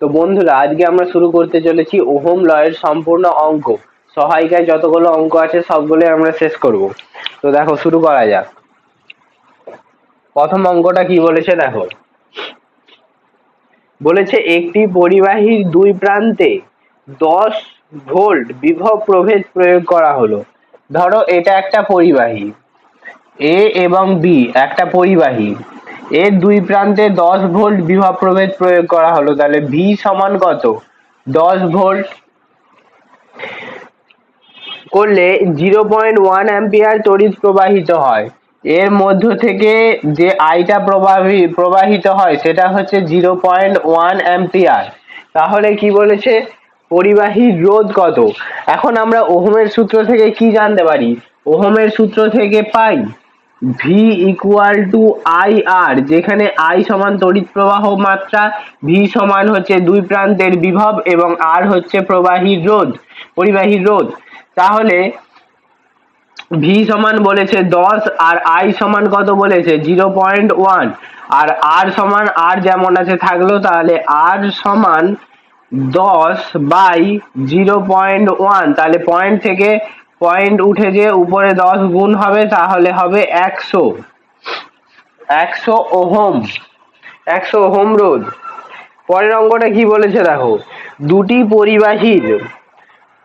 তো বন্ধুরা, আজকে আমরা শুরু করতে চলেছি ওহম ল এর সম্পূর্ণ অঙ্ক। সহায়িকায় যতগুলো অঙ্ক আছে সবগুলো আমরা শেষ করব। তো দেখো, শুরু করা যাক। প্রথম অঙ্কটা কি বলেছে দেখো। বলেছে একটি পরিবাহীর দুই প্রান্তে 10 ভোল্ট বিভব প্রভেদ প্রয়োগ করা হলো। ধরো এটা একটা পরিবাহী এ এবং বি, একটা পরিবাহী এর দুই প্রান্তে 10 ভোল্ট বিভব প্রভেদ প্রয়োগ করা হলো। তাহলে ভি সমান কত? 10 ভোল্ট করলে 0.1 অ্যাম্পিয়ার তড়িৎ প্রবাহিত হয়। এর মধ্য থেকে যে আইটা প্রবাহিত হয় সেটা হচ্ছে 0.1 অ্যাম্পিয়ার। তাহলে কি বলেছে? পরিবাহীর রোধ কত? এখন আমরা ওহমের সূত্র থেকে কি জানতে পারি? ওহমের সূত্র থেকে পাই ভি ইকুয়াল টু আই আর, যেখানে আই সমান তড়িৎ প্রবাহ মাত্রা, ভি সমান হচ্ছে দুই প্রান্তের বিভব এবং আর হচ্ছে পরিবাহীর রোধ। তাহলে ভি সমান বলেছে 10 আর আই সমান কত বলেছে? 0.1। আর আর সমান আর যেমন আছে থাকলো, তাহলে আর সমান 10/0.1। তাহলে পয়েন্ট থেকে পয়েন্ট উঠে যে উপরে 10 গুণ হবে, তাহলে হবে 100 ওহম। 100 ওহম রোধ। পরের অঙ্কটা কি বলেছে দেখো। দুটি পরিবাহীর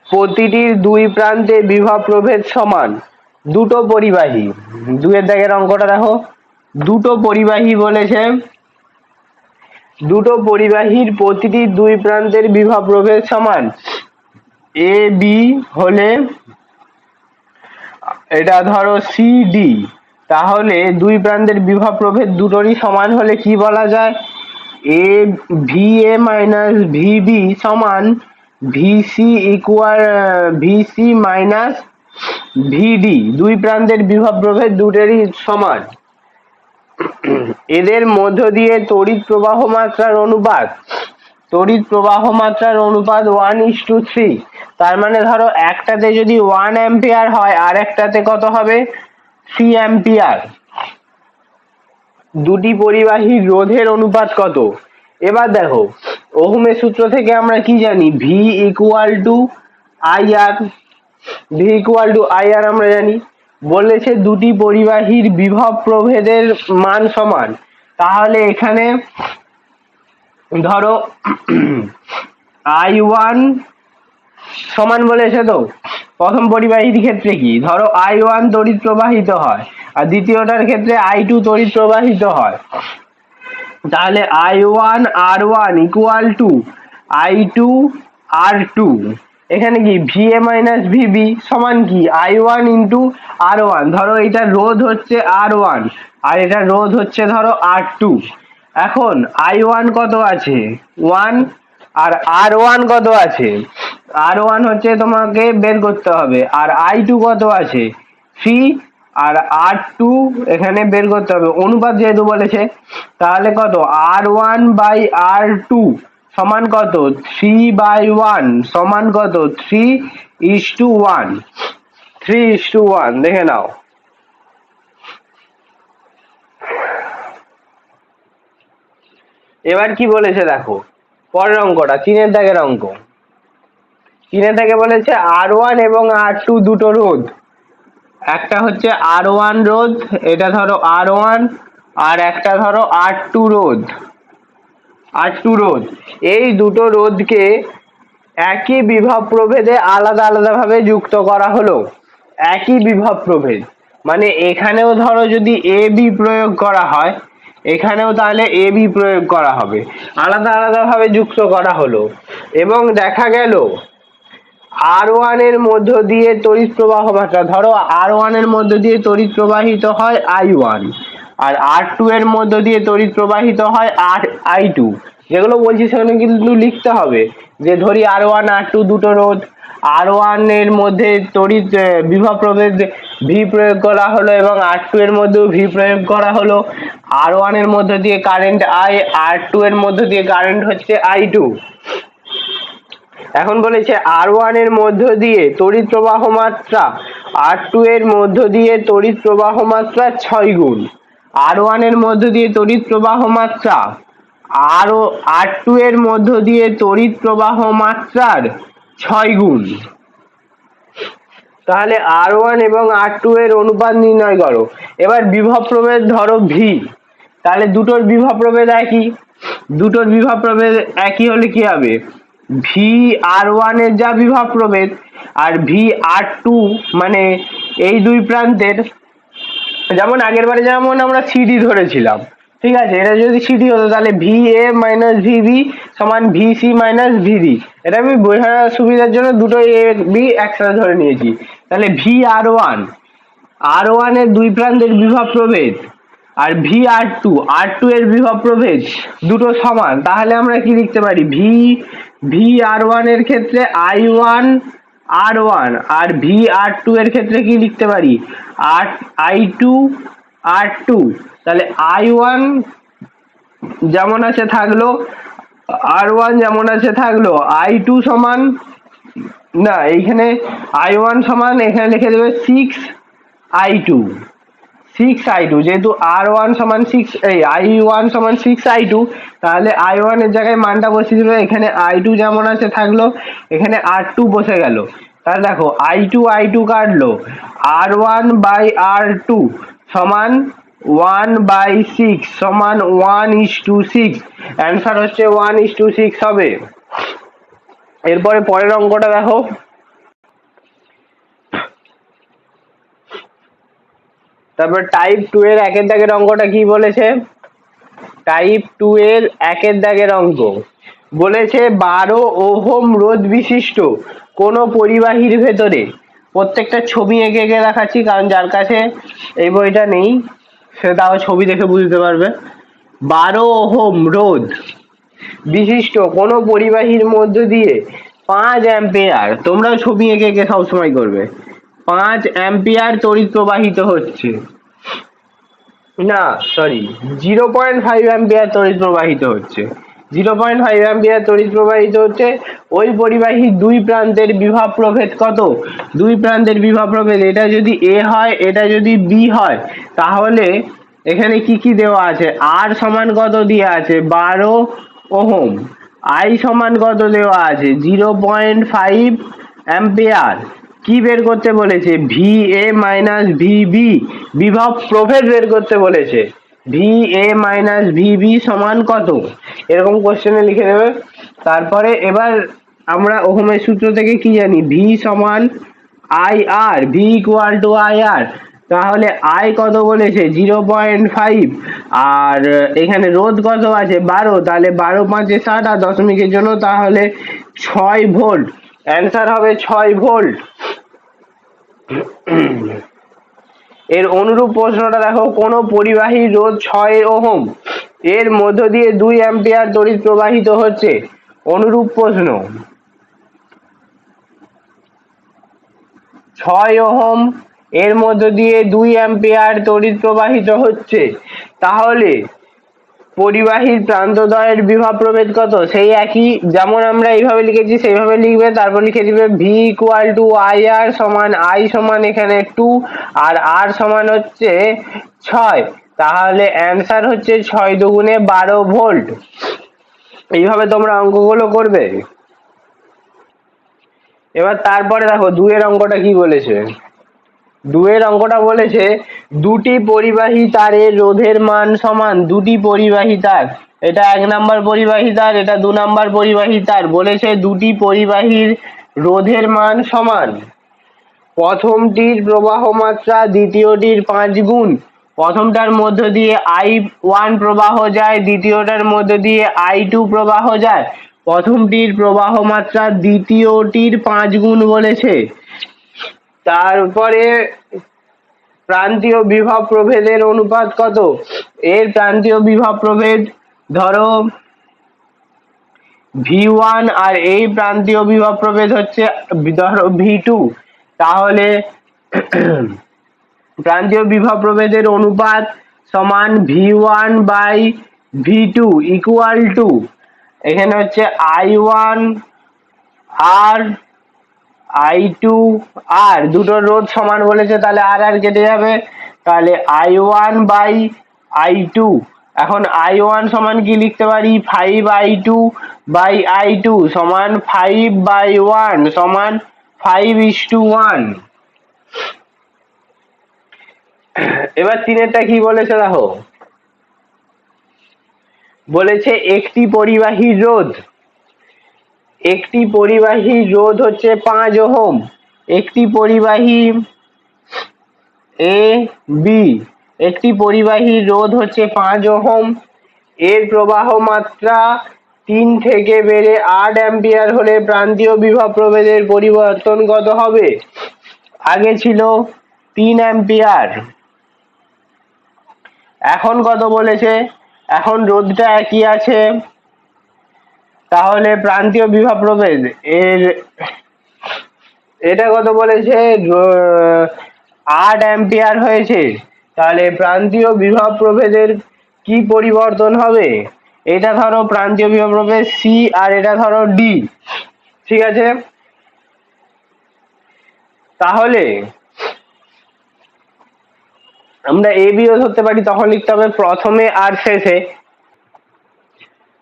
প্রতিটির দুই প্রান্তে বিভব প্রভেদ সমান। দুটো পরিবাহী, দুয়ের দাগের অঙ্কটা দেখো। দুটো পরিবাহী বলেছে, দুটো পরিবাহীর প্রতিটির দুই প্রান্তের বিভব প্রভেদ সমান। এ বি হলে এটা ধরো সিডি, তাহলে দুই প্রান্তের বিভব প্রভেদ দুটোরই সমান হলে কি বলা যায়? A V A minus VB সমান ভিসি ইকুয়াল ভিসি মাইনাস ভিডি। দুই প্রান্তের বিভব প্রভেদ দুটোরই সমান। এদের মধ্য দিয়ে তড়িৎ প্রবাহ মাত্রার অনুপাত 1:3। তার মানে ধরো একটাতে যদি 1 অ্যাম্পিয়ার হয় আর একটাতে কত হবে? 3 অ্যাম্পিয়ার। দুটি পরিবাহীর রোধের অনুপাত কত? এবার দেখো, ওহমের সূত্র থেকে আমরা কি জানি? ভি ইকুয়াল টু আই আর আমরা জানি। বলেছে দুটি পরিবাহীর বিভব প্রভেদের মান সমান। তাহলে এখানে ধরো I1 সমান বলেছে, তো প্রথম পরিবাহীর ক্ষেত্রে কি? ধরো I1 তড়িৎ প্রবাহিত হয় আর দ্বিতীয়টার ক্ষেত্রে I2 তড়িৎ প্রবাহিত হয়। তাহলে I1 R1 equal to I2 R2। এখানে কি VA মাইনাস VB সমান কি? I1 into R1। ধরো এটা রোধ হচ্ছে R1 আর এটা রোধ হচ্ছে ধরো R2। এখন I1 কত আছে? 1। আর R1 কত আছে? R1 হচ্ছে তোমাকে বের করতে হবে। আর I2 কত আছে? 3। আর R2 এখানে বের করতে হবে, অনুপাত যেহেতু বলেছে। তাহলে কত? R1/R2 সমান কত? 3/1 সমান কত? 3:1। 3:1 দেখে নাও। এবার কি বলেছে দেখো, পরের অঙ্কটা 3-এর দাগের অঙ্ক। 3-এর দাগে বলেছে R1 এবং R2 দুটো রোধ। একটা হচ্ছে R1 রোধ, এটা ধরো R1, আর একটা ধরো R2 রোধ। এই দুটো রোধকে একই বিভব প্রভেদে আলাদা আলাদা ভাবে যুক্ত করা হলো। একই বিভব প্রভেদ মানে এখানেও ধরো যদি এ বি প্রয়োগ করা হয়, এখানেও তাহলে এ বি প্রয়োগ করা হবে। আলাদা আলাদা ভাবে যুক্ত করা হলো এবং দেখা গেল R1 এর মধ্য দিয়ে তড়িৎ প্রবাহ মাত্রা, ধরো R1 এর মধ্য দিয়ে তড়িৎ প্রবাহিত হয় I1, আর R2 এর মধ্য দিয়ে তড়িৎ প্রবাহিত হয় I2। যেগুলো বলছি সেখানে কিন্তু লিখতে হবে যে ধরি R1 R2 দুটো রোধ, R1 এর মধ্যে তড়িৎ বিভব প্রভেদ ভি প্রয়োগ করা হলো এবং R2 এর মধ্যেও ভি প্রয়োগ করা হলো। R1 এর মধ্য দিয়ে কারেন্ট I, R2 এর মধ্য দিয়ে কারেন্ট হচ্ছে I2। এখন বলেছে R1 এর মধ্য দিয়ে তড়িৎ প্রবাহ মাত্রা R2 এর মধ্য দিয়ে তড়িৎ প্রবাহ মাত্রা 6 গুণ। R1 এর মধ্য দিয়ে তড়িৎ প্রবাহ মাত্রা আরো R2 এর মধ্য দিয়ে তড়িৎ প্রবাহ মাত্রার 6 গুণ। তাহলে R1 এবং R2 এর অনুপাত নির্ণয় করো। এবার বিভব প্রভেদ ধরো V, তাহলে দুটোর বিভব প্রভেদ একই, দুটোর বিভব প্রভেদ একই হলে কি হবে, VR1 এর যা বিভব প্রভেদ আর VR2 মানে এই দুই প্রান্তের, যেমন আগের বারে যেমন আমরা সিডি ধরেছিলাম, ঠিক আছে, এটা যদি সিডি হতো তাহলে VA মাইনাস VB সমান VC মাইনাস VD। এটা আমি বোঝানোর সুবিধার জন্য দুটো A B একসাথে ধরে নিয়েছি। তাহলে VR1 এর দুই প্রান্তের বিভব প্রভেদ আর R2 এর বিভব প্রভেদ দুটো সমান, তাহলে আমরা কি লিখতে পারি, VR1 এর ক্ষেত্রে I1 R1 আর VR2 এর ক্ষেত্রে কি লিখতে পারি, I2 R2। তাহলে I1 যেমন আছে থাকলো, R1 যেমন আছে থাকলো, I2 সমান, না এইখানে I1 সমান এখানে লিখে দেবে 6I2, যেহেতু R1 সমান 6, এই I1 সমান 6I2, তাহলে I1 এর জায়গায় মানটা বসিয়ে দিবে, এখানে I2 যেমন আছে থাকলো, এখানে R2 বসে গেল। তাহলে দেখো I2 কাটলো, R1 বাই R2 সমান 1/6 সমান 1:6, অ্যান্সার হচ্ছে 1:6 হবে। এরপরে পরের অঙ্কটা দেখো, তারপর টাইপ 2 এর 1 দাগের অঙ্কটা কি বলেছে, টাইপ 2 এর 1 দাগের অঙ্ক বলেছে 12 ওহম রোধ বিশিষ্ট কোন পরিবাহীর ভেতরে, প্রত্যেকটা ছবি এঁকে এঁকে দেখাচ্ছি কারণ যার কাছে এই বইটা নেই সে তাও ছবি দেখে বুঝতে পারবে। 12 ওহম রোধ বিশিষ্ট কোন পরিবাহীর মধ্য দিয়ে 5 অ্যাম্পিয়ার, তোমরাও ছবি এঁকে এঁকে সবসময় করবে, 5 অ্যাম্পিয়ার তড়িৎ প্রবাহিত হচ্ছে, না সরি 0.5 অ্যাম্পিয়ার তড়িৎ প্রবাহিত হচ্ছে, 0.5 অ্যাম্পিয়ার তড়িৎ প্রবাহিত হচ্ছে। ওই পরিবাহীর দুই প্রান্তের বিভব প্রভেদ কত, দুই প্রান্তের বিভব প্রভেদ, এটা যদি A হয় এটা যদি B হয়, তাহলে এখানে কি কি দেওয়া আছে, R সমান কত দেওয়া আছে 12 ওহম, I সমান কত দেওয়া আছে 0.5 অ্যাম্পিয়ার, কি বের করতে বলেছে, VA মাইনাস VB, বিভব প্রভেদ বের করতে বলেছে, VA মাইনাস VB সমান কত, এরকম কোশ্চেনে লিখে দেবে। তারপরে এবার আমরা ওহমের সূত্র থেকে কি জানি, V সমান IR, V equal to IR, তাহলে I কত বলেছে 0.5 আর এখানে রোধ কত আছে 12, তাহলে 12 5 60 আর দশমিকের জন্য তাহলে 6 ভোল্ট, অ্যান্সার হবে 6 ভোল্ট। এর অনুরূপ প্রশ্নটা দেখো, কোন পরিবাহীর রোধ 6 ওহম এর মধ্য দিয়ে 2 অ্যাম্পিয়ার তড়িৎ প্রবাহিত হচ্ছে, অনুরূপ প্রশ্ন, 6 ওহম এর মধ্য দিয়ে 2 অ্যাম্পিয়ার তড়িৎ প্রবাহিত হচ্ছে, তাহলে পরিবাহীর প্রান্তদ্বয়ের বিভব প্রভেদ কত, সেই একই যেমন আমরা এইভাবে লিখেছি সেইভাবে লিখবে, তারপর লিখে দিবে V ইকুয়াল টু IR সমান I সমান এখানে 2 আর R সমান হচ্ছে 6, তাহলে অ্যান্সার হচ্ছে 6 দুগুণে 12 ভোল্ট। এইভাবে তোমরা অঙ্কগুলো করবে। এবার তারপরে দেখো 2 এর অঙ্কটা কি বলেছে, 2 এর অঙ্কটা বলেছে দুটি পরিবাহী তারের রোধের মান সমান, দুটি পরিবাহী তার, এটা 1 নাম্বার পরিবাহী তার, এটা 2 নাম্বার পরিবাহী তার, বলেছে দুটি পরিবাহীর রোধের মান সমান, প্রথমটির প্রবাহ মাত্রা দ্বিতীয়টির 5 গুণ, প্রথমটার মধ্য দিয়ে I1 প্রবাহ যায়, দ্বিতীয়টার মধ্য দিয়ে I2 প্রবাহ যায়, প্রথমটির প্রবাহ মাত্রা দ্বিতীয়টির 5 গুণ বলেছে। তারপরে প্রান্তীয় বিভব প্রভেদের অনুপাত কত, এর প্রান্তীয় বিভব প্রভেদ ধরো V1 আর এই প্রান্তীয় বিভব প্রভেদ হচ্ছে ধরো V2, তাহলে প্রান্তীয় বিভব প্রভেদের অনুপাত সমান V1 by V2 equal to, এখানে হচ্ছে I1 আর I2 আর দুটো রোধ সমান বলেছে, তাহলে আর আর কেটে যাবে, তাহলে I1 বাই I2 এখন I1 সমান কি লিখতে পারি 5I2/I2 সমান 5/1 সমান 5:1। এবার তিনেরটা কি বলেছে দেখো, বলেছে একটি পরিবাহীর রোধ হচ্ছে 5 ওহম। একটি পরিবাহী একটি পরিবাহীর রোধ হচ্ছে 5 ওহম, এর প্রবাহ মাত্রা 3 থেকে বেড়ে 8 অ্যাম্পিয়ার হলে প্রান্তীয় বিভব প্রভেদের পরিবর্তন কত হবে? আগে ছিল 3 অ্যাম্পিয়ার, এখন কত বলেছে? এখন রোধটা একই আছে, তাহলে প্রান্তীয় বিভব প্রভেদ এটা কত বলেছে? 8 অ্যাম্পিয়ার হয়েছে, তাহলে প্রান্তীয় বিভব প্রভেদের কি পরিবর্তন হবে? এটা ধরো প্রান্তীয় বিভব প্রভেদ সি আর এটা ধরো ডি, ঠিক আছে? তাহলে আমরা এ বিও ধরতে পারি, তখন লিখতে হবে প্রথমে আর শেষে।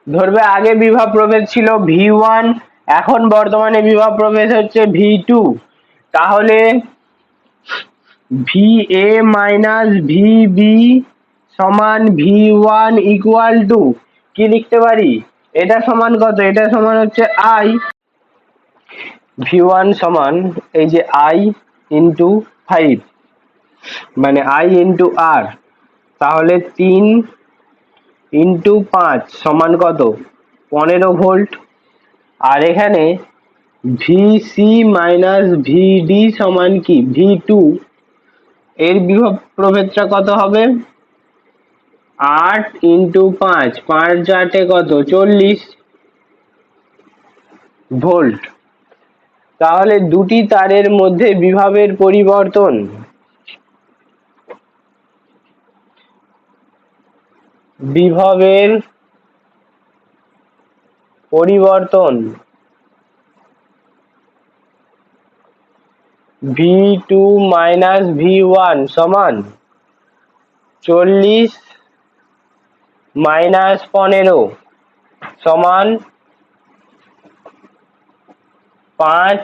ধরবে আগে বিভব প্রভেদ ছিল V1, এখন বর্তমানে বিভব প্রভেদ হচ্ছে V2, তাহলে VA মাইনাস VB সমান V1 ইকুয়াল টু কি লিখতে পারি? এটা সমান কত? এটা সমান হচ্ছে I। V1 সমান এই যে I ইন্টু 5 মানে I ইন্টু R, তাহলে 3 ইন্টু 5 সমান কত? 15 ভোল্ট। আর এখানে VC মাইনাস VD সমান কি? V2, এর বিভব প্রভেদটা কত হবে? 8 ইন্টু 5, 5 8 কত? 40 ভোল্ট। তাহলে দুটি তারের মধ্যে বিভবের পরিবর্তন V2 মাইনাস V1 সমান 40 মাইনাস 15 সমান 5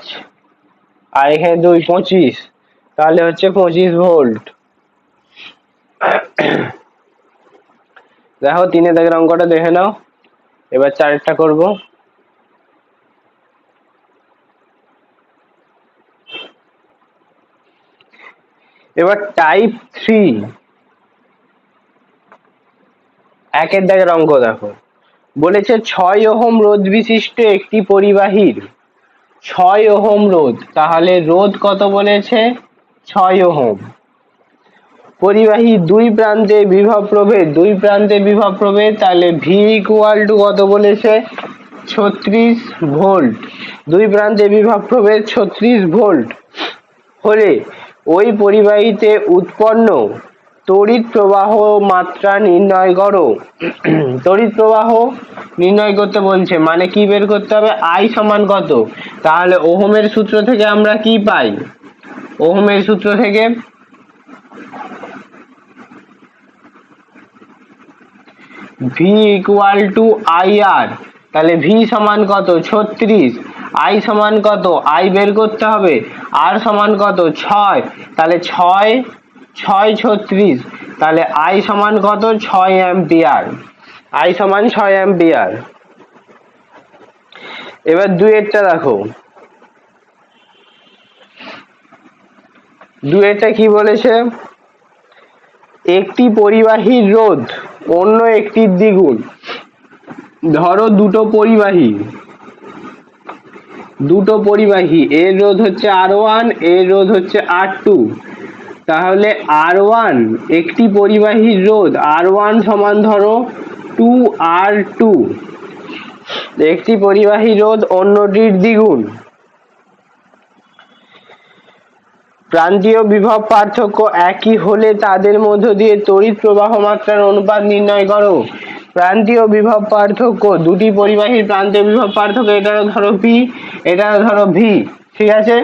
আর এখানে 2 25, তাহলে হচ্ছে 25 ভোল্ট। দেখো 3 দাগের অঙ্কটা দেখে নাও, এবার 4টা করব। এবার টাইপ 3 1 দাগের অঙ্ক দেখো, বলেছে 6 ওহম রোধ বিশিষ্ট একটি পরিবাহীর 6 ওহম রোধ, তাহলে রোধ কত বলেছে? 6 ওহম। পরিবাহী দুই প্রান্তে বিভব প্রভেদ, তাহলে ভি ইকুয়াল টু কত বলেছে? 36 ভোল্ট। দুই প্রান্তে বিভব প্রভেদ 36 ভোল্ট হলে ওই পরিবাহীতে উৎপন্ন তড়িৎ প্রবাহ মাত্রা নির্ণয় করো। তড়িৎ প্রবাহ নির্ণয় করতে বলছে, মানে কি বের করতে হবে? I সমান কত? তাহলে ওহমের সূত্র থেকে আমরা কি পাই? ওহমের সূত্র থেকে V ইকুয়াল টু IR, তাহলে V সমান কত? 36, I সমান কত? I বের করতে হবে, R সমান কত? 6, তাহলে 6 6 36, তাহলে I সমান কত? 6 অ্যাম্পিয়ার। I সমান 6 অ্যাম্পিয়ার। এবার 2 দেখো, 2 কি বলেছে? একটি পরিবাহীর রোধ অন্য একটির দ্বিগুণ। ধরো দুটো পরিবাহী, এর রোধ হচ্ছে R1, এর রোধ হচ্ছে R2, তাহলে R1 একটি পরিবাহীর রোধ R1 সমান ধরো 2R2, একটি পরিবাহী রোধ অন্যটির দ্বিগুণ। প্রান্তীয় বিভব পার্থক্য একই হলে তাদের মধ্য দিয়ে তড়িৎ প্রবাহ মাত্রার অনুপাত নির্ণয় করো। প্রান্তীয় বিভব পার্থক্য, দুটি পরিবাহীর প্রান্তীয় বিভব পার্থক্য, এটা ধরো P, এটা ধরো V, ঠিক আছে?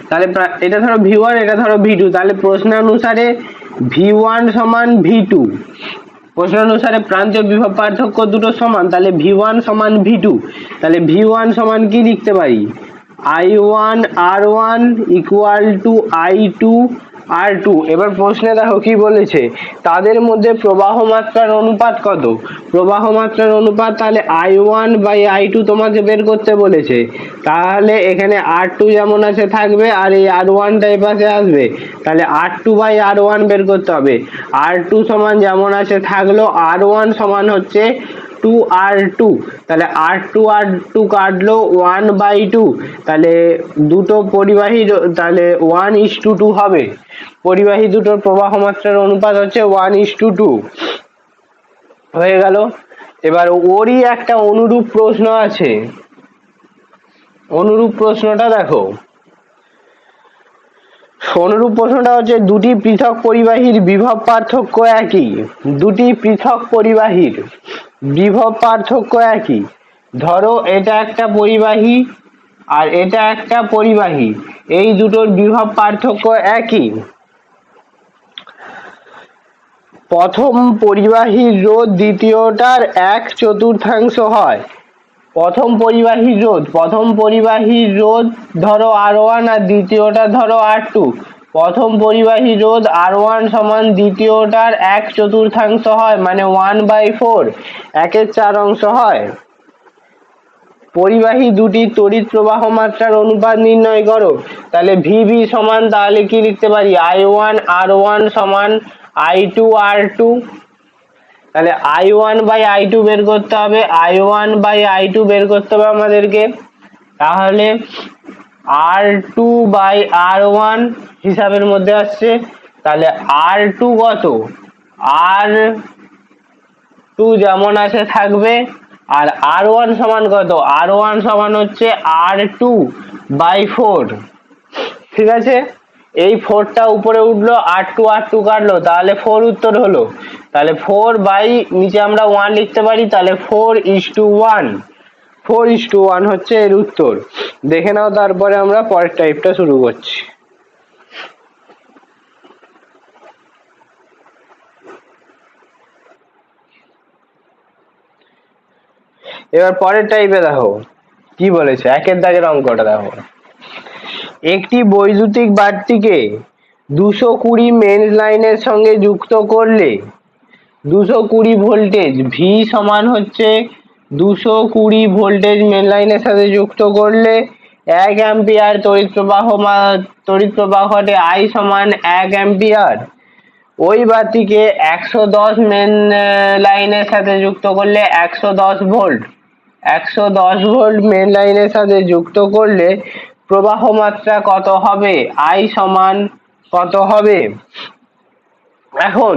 তাহলে এটা ধরো V1, এটা ধরো V2, তাহলে প্রশ্ন অনুসারে V1 সমান V2, প্রশ্ন অনুসারে প্রান্তীয় বিভব পার্থক্য দুটো সমান, তাহলে V1 সমান V2, তাহলে V1 সমান কি লিখতে পারি, I1 R1 equal to I2 R2। এবার প্রশ্নে দেখো কি বলেছে, তাদের মধ্যে প্রবাহ মাত্রার অনুপাত কত, প্রবাহ মাত্রার অনুপাত তাহলে I1 বাই I2 তোমাকে বের করতে বলেছে, তাহলে এখানে R2 যেমন আছে থাকবে আর এই R1 টাই পাশে আসবে, তাহলে R2 বাই R1 বের করতে হবে। R2 সমান যেমন আছে থাকলো, R1 সমান হচ্ছে 2R2, তাহলে R2 কাটলো 1/2, তাহলে দুটো পরিবাহী তাহলে 1:2 হবে, পরিবাহী দুটোর প্রবাহ মাত্রার অনুপাত হচ্ছে 1:2 হয়ে গেল। এবার ওরই একটা অনুরূপ প্রশ্ন আছে, অনুরূপ প্রশ্নটা দেখো, অনুরূপ প্রশ্নটা হচ্ছে দুটি পৃথক পরিবাহীর বিভব পার্থক্য একই, দুটি পৃথক পরিবাহীর বিভব পার্থক্য একই, ধরো এটা একটা পরিবাহী আর এটা একটা পরিবাহী, এই দুটোর বিভব পার্থক্য একই, প্রথম পরিবাহীর রোধ দ্বিতীয়টার 1/4 হয়, প্রথম পরিবাহীর রোধ ধরো R1 আর দ্বিতীয়টা ধরো R2, প্রথম পরিবাহীর রোধ R1 সমান দ্বিতীয়টার 1/4 হয়, মানে 1/4, 1/4 অংশ হয়। পরিবাহী দুটির তড়িৎ প্রবাহ মাত্রার অনুপাত নির্ণয় করো, তাহলে VB সমান তাহলে কি লিখতে পারি, I1 R1 সমান I2 R2, তাহলে I1 বাই I2 বের করতে হবে, I1 বাই I2 বের করতে হবে আমাদেরকে, তাহলে R2 বাই R1 হিসাবের মধ্যে আসছে, তাহলে R2 কত, R2 যেমন আছে থাকবে, আর R1 সমান কত, R1 সমান হচ্ছে R2/4, ঠিক আছে, এই 4টা উপরে উঠলো, R2 কাটলো, তাহলে 4 উত্তর হলো, তাহলে 4 বাই নিচে আমরা 1 লিখতে পারি, তাহলে 4:1, 4:1 হচ্ছে এর উত্তর। দেখে নাও, তারপরে আমরা পরের টাইপটা শুরু করছি। এবার পরের টাইপে দেখো কি বলেছে, একের দাগের অঙ্কটা দেখো, একটি বৈদ্যুতিক বাতিকে 220 মেন লাইনের সঙ্গে যুক্ত করলে 220 ভোল্টেজ V সমান হচ্ছে 220 ভোল্টেজ মেন লাইনের সাথে যুক্ত করলে 1 অ্যাম্পিয়ার তড়িৎ প্রবাহ ঘটে, I সমান 1 অ্যাম্পিয়ার। ওই বাতিকে 110 মেন লাইনের সাথে যুক্ত করলে 110 ভোল্ট, 110 ভোল্ট মেন লাইনের সাথে যুক্ত করলে প্রবাহ মাত্রা কত হবে, I সমান কত হবে। এখন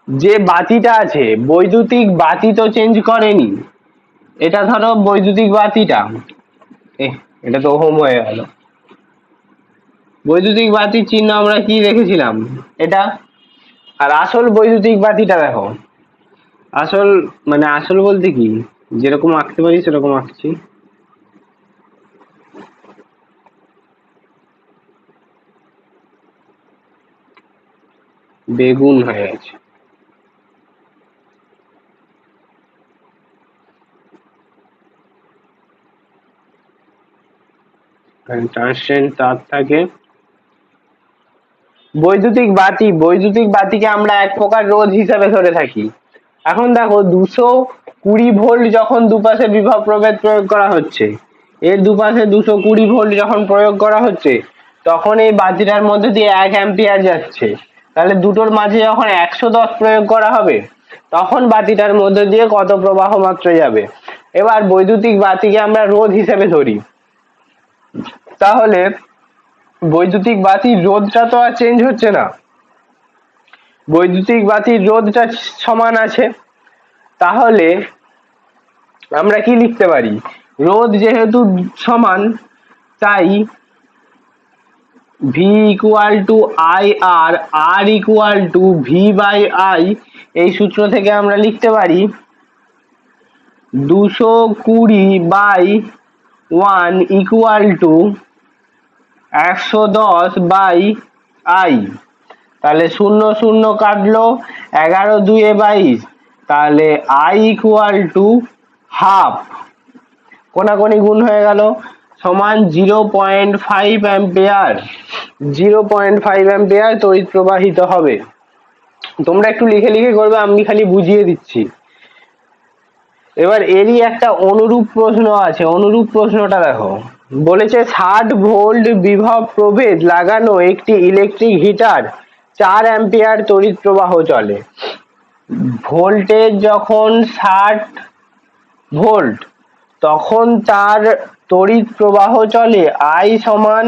যে বাতিটা আছে, বৈদ্যুতিক বাতি তো চেঞ্জ করেনি, এটা ধরো বৈদ্যুতিক বাতিটা, এটা তো ওহম হয়ে গেল, বৈদ্যুতিক বাতির চিহ্ন আমরা কি রেখেছিলাম, এটা, আর আসল বৈদ্যুতিক বাতিটা দেখো, আসল মানে আসল বলতে কি, যেরকম আঁকতে পারি সেরকম আঁকছি, বেগুন হয়ে গেছে, ট্রান্সপারেন্ট তার থাকে। বৈদ্যুতিক বাতিকে আমরা এক প্রকার রোধ হিসাবে ধরে থাকি। এখন দেখো 220 ভোল্ট যখন দুপাশে বিভব প্রভেদ প্রয়োগ করা হচ্ছে, এর দুপাশে 220 ভোল্ট যখন প্রয়োগ করা হচ্ছে, তখন এই বাতিটার মধ্যে দিয়ে 1 অ্যাম্পিয়ার যাচ্ছে, তাহলে দুটোর মাঝে যখন 110 প্রয়োগ করা হবে, তখন বাতিটার মধ্যে দিয়ে কত প্রবাহ মাত্রা যাবে। এবার বৈদ্যুতিক বাতিকে আমরা রোধ হিসেবে ধরি, তাহলে বৈদ্যুতিক বাতির রোধটা তো আর চেঞ্জ হচ্ছে না, বৈদ্যুতিক বাতির রোধটা সমান আছে, তাহলে আমরা কি লিখতে পারি, রোধ যেহেতু সমান, তাই V equal to IR, R equal two V/I, এই সূত্র থেকে আমরা লিখতে পারি 220/1 ইকুয়াল টু 110/I, তাহলে 0 0 কাটলো, 11 2 22, তাহলে I ইকুয়াল টু হাফ, কোনাকুনি গুণ হয়ে গেল, সমান 0.5 অ্যাম্পিয়ার। 0.5 অ্যাম্পিয়ার তড়িৎ প্রবাহিত হবে। তোমরা একটু লিখে লিখে করবে, আমি খালি বুঝিয়ে দিচ্ছি। এবার এরই একটা অনুরূপ প্রশ্ন আছে, অনুরূপ প্রশ্নটা দেখো। বলেছে 60 ভোল্ট বিভব প্রভেদ লাগানো একটি ইলেকট্রিক হিটার 4 অ্যাম্পিয়ার তড়িৎ প্রবাহ চলে। ভোল্টেজ যখন 60 ভোল্ট, তখন তার তড়িৎ প্রবাহ চলে I সমান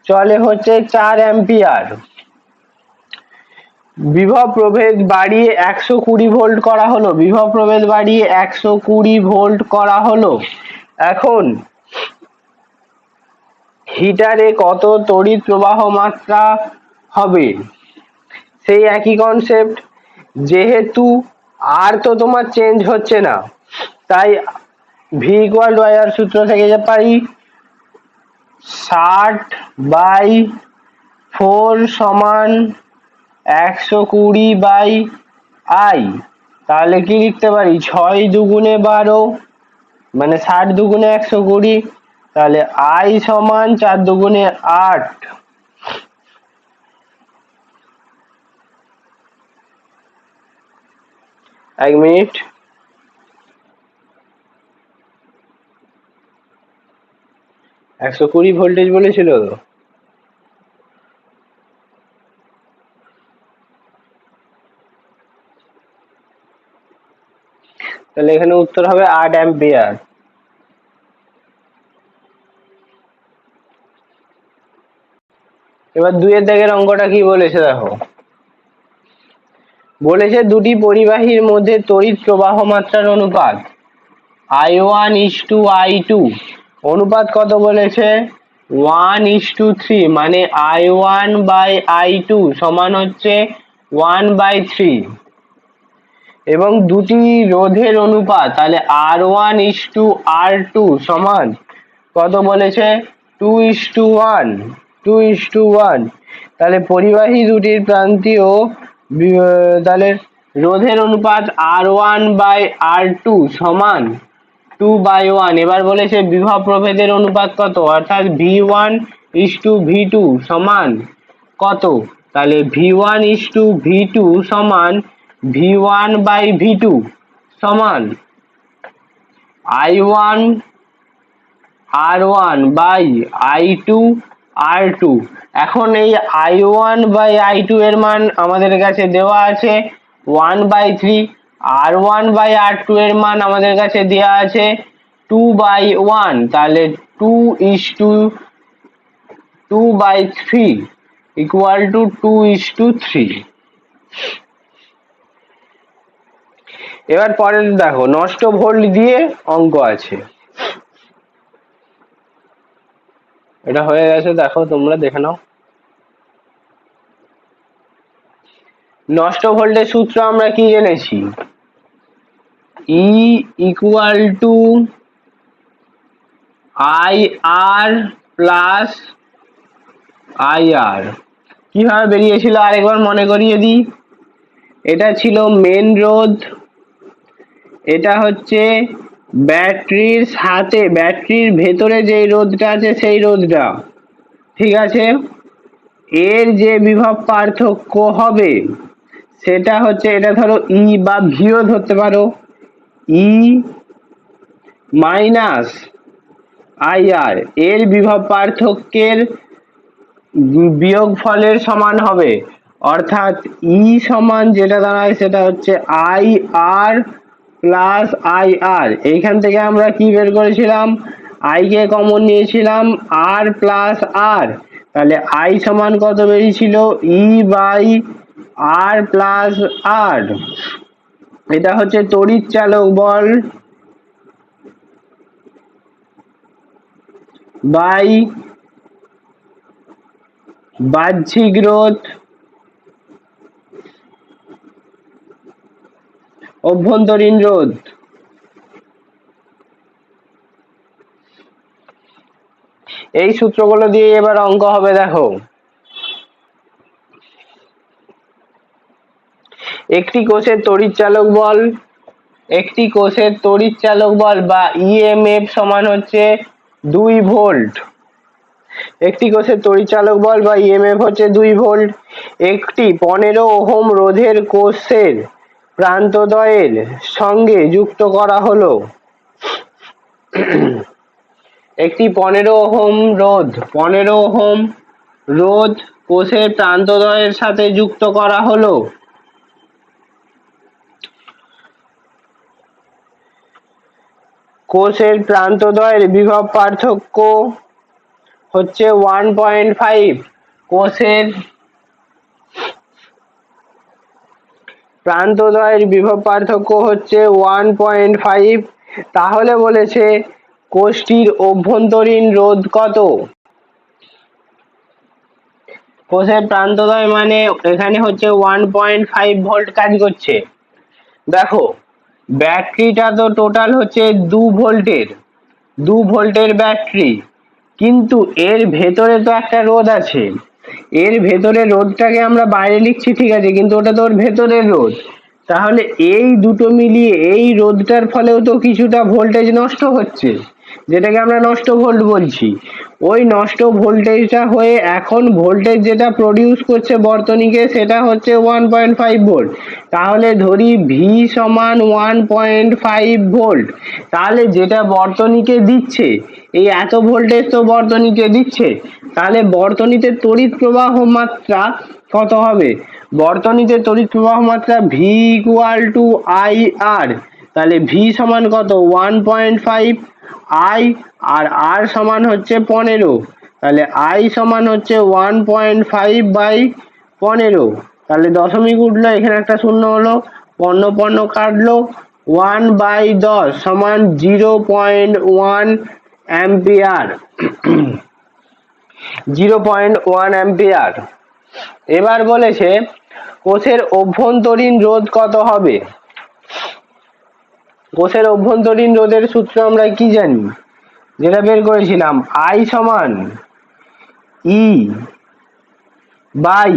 চলে হচ্ছে 4 অ্যাম্পিয়ার। বিভব প্রভেদ বাড়িয়ে 120 ভোল্ট করা হলো, বিভব প্রভেদ বাড়িয়ে 120 ভোল্ট করা হলো। এখন হিটারে কত তড়িৎ প্রবাহ মাত্রা হবে? সেই একই কনসেপ্ট, যেহেতু আর তো তোমার চেঞ্জ হচ্ছে না, তাই ভি ইকুয়াল টু আই আর সূত্র থেকে যে পারি 60/4 সমান 120/I। তাহলে কি লিখতে পারি, 6 দুগুণে 12, মানে 60 দুগুণে 120, তাহলে I সমান 4 দুগুণে 8। এক মিনিট, একশো কুড়ি ভোল্টেজ বলেছিল তো, তাহলে এখানে উত্তর হবে 8 অ্যাম্পিয়ার। এবার 2 এর দাগের অঙ্কটা কি বলেছে দেখো। বলেছে দুটি পরিবাহীর মধ্যে তড়িৎ প্রবাহ মাত্রার অনুপাত I1:I2, অনুপাত কত বলেছে 1:3, মানে I1/I2 সমান হচ্ছে 1/3। এবং দুটি রোধের অনুপাত, তাহলে R1:R2 সমান কত বলেছে 2:1, 2:1। তাহলে পরিবাহী দুটির প্রান্তীয় তাহলে রোধের অনুপাত R1/R2 সমান 2/1। এবার বলেছে বিভব প্রভেদের অনুপাত কত, অর্থাৎ V1:V2 সমান কত, তাহলে V1:V2 সমান V1/V2 সমান I1R1/I2R2। এখন এই I1/I2 এর মান আমাদের কাছে দেওয়া আছে 1/3, R1/R2 এর মান আমাদের কাছে দেওয়া আছে 2/1, তাহলে 2:2/3 ইকুয়াল টু 2:3। এবার পরে দেখো নষ্ট ভোল্ট দিয়ে অঙ্ক আছে, এটা হয়ে গেছে, দেখো তোমরা দেখে নাও। নষ্ট ভোল্টের সূত্র আমরা কি জেনেছি, E equal to IR plus IR। কিভাবে বেরিয়েছিল আরেকবার মনে করিয়ে দিই। এটা ছিল মেন রোধ, এটা হচ্ছে ব্যাটারির সাথে, ব্যাটারির ভেতরে যে রোধটা আছে সেই রোধটা, ঠিক আছে। এর যে বিভব পার্থক্য হবে সেটা হচ্ছে, এটা ধরো ই বা ভিও ধরতে পারো, ই মাইনাস IR এর বিভব পার্থক্যের বিয়োগ ফলের সমান হবে, অর্থাৎ ই সমান যেটা দাঁড়ায় সেটা হচ্ছে IR প্লাস IR। এইখান থেকে আমরা কি বের করেছিলাম, I কে কমন নিয়েছিলাম R প্লাস R, তাহলে I সমান কত বেরিয়েছিল E/R প্লাস R। এটা হচ্ছে তড়িৎ চালক বল বাই বাহ্যিক রোধ অভ্যন্তরীণ রোধ। এই সূত্রগুলো দিয়ে এবার অঙ্ক হবে। দেখো একটি কোষের তড়িৎচালক বল বা ইএমএফ সমান হচ্ছে 2 ভোল্ট। একটি কোষের তড়িৎচালক বল বা ইএমএফ হচ্ছে 2 ভোল্ট। একটি 15 ওহম রোধের কোষের প্রান্তদ্বয়ের সঙ্গে যুক্ত করা হলো। একটি 15 ওহম রোধ কোষের প্রান্তদ্বয়ের সাথে যুক্ত করা হলো। কোষের প্রান্তদ্বয়ের বিভব পার্থক্য হচ্ছে 1.5। কোষের প্রান্তদ্বয়ের বিভব পার্থক্য হচ্ছে 1.5। তাহলে বলেছে কোষটির অভ্যন্তরীণ রোধ কত? কোষের প্রান্তদ্বয় মানে এখানে হচ্ছে 1.5 ভোল্ট কাজ করছে। দেখো ব্যাটারিটা তো টোটাল হচ্ছে 2 ভোল্টের ব্যাটারি, কিন্তু এর ভেতরে তো একটা রোধ আছে। এর ভেতরে রোধটাকে আমরা বাইরে লিখছি ঠিক আছে, কিন্তু ওটা তো ওর ভেতরের রোধ। তাহলে এই দুটো মিলিয়ে এই রোধটার ফলেও তো কিছুটা ভোল্টেজ নষ্ট হচ্ছে, যেটাকে আমরা নষ্ট ভোল্ট বলছি। ওই নষ্ট ভোল্টেজটা হয়ে এখন ভোল্টেজ যেটা প্রডিউস করছে বর্তনীকে সেটা হচ্ছে 1.5 ভোল্ট। তাহলে ধরি ভি সমান 1.5 ভোল্ট। তাহলে যেটা বর্তনীকে দিচ্ছে এই এত ভোল্টেজ তো বর্তনীকে দিচ্ছে, তাহলে বর্তনীতে তড়িৎ প্রবাহ মাত্রা কত হবে? বর্তনীতে তড়িৎ প্রবাহ মাত্রা V equal to I R. তাহলে ভি সমান কত? 1.5 আই, আর আর সমান হচ্ছে 15। তাহলে আই সমান হচ্ছে 1.5 বাই 15। তাহলে দশমিক উঠলো, এখানে একটা শূন্য হলো, 15 কাটলো, 1/10 সমান 0.1 অ্যাম্পিয়ার। 0.1 অ্যাম্পিয়ার। এবার বলেছে কোষের অভ্যন্তরীণ রোধ কত হবে? কোষের অভ্যন্তরীণ রোধের সূত্র আমরা কি জানি? যেটা বের করেছিলাম, আই সমান ই বাই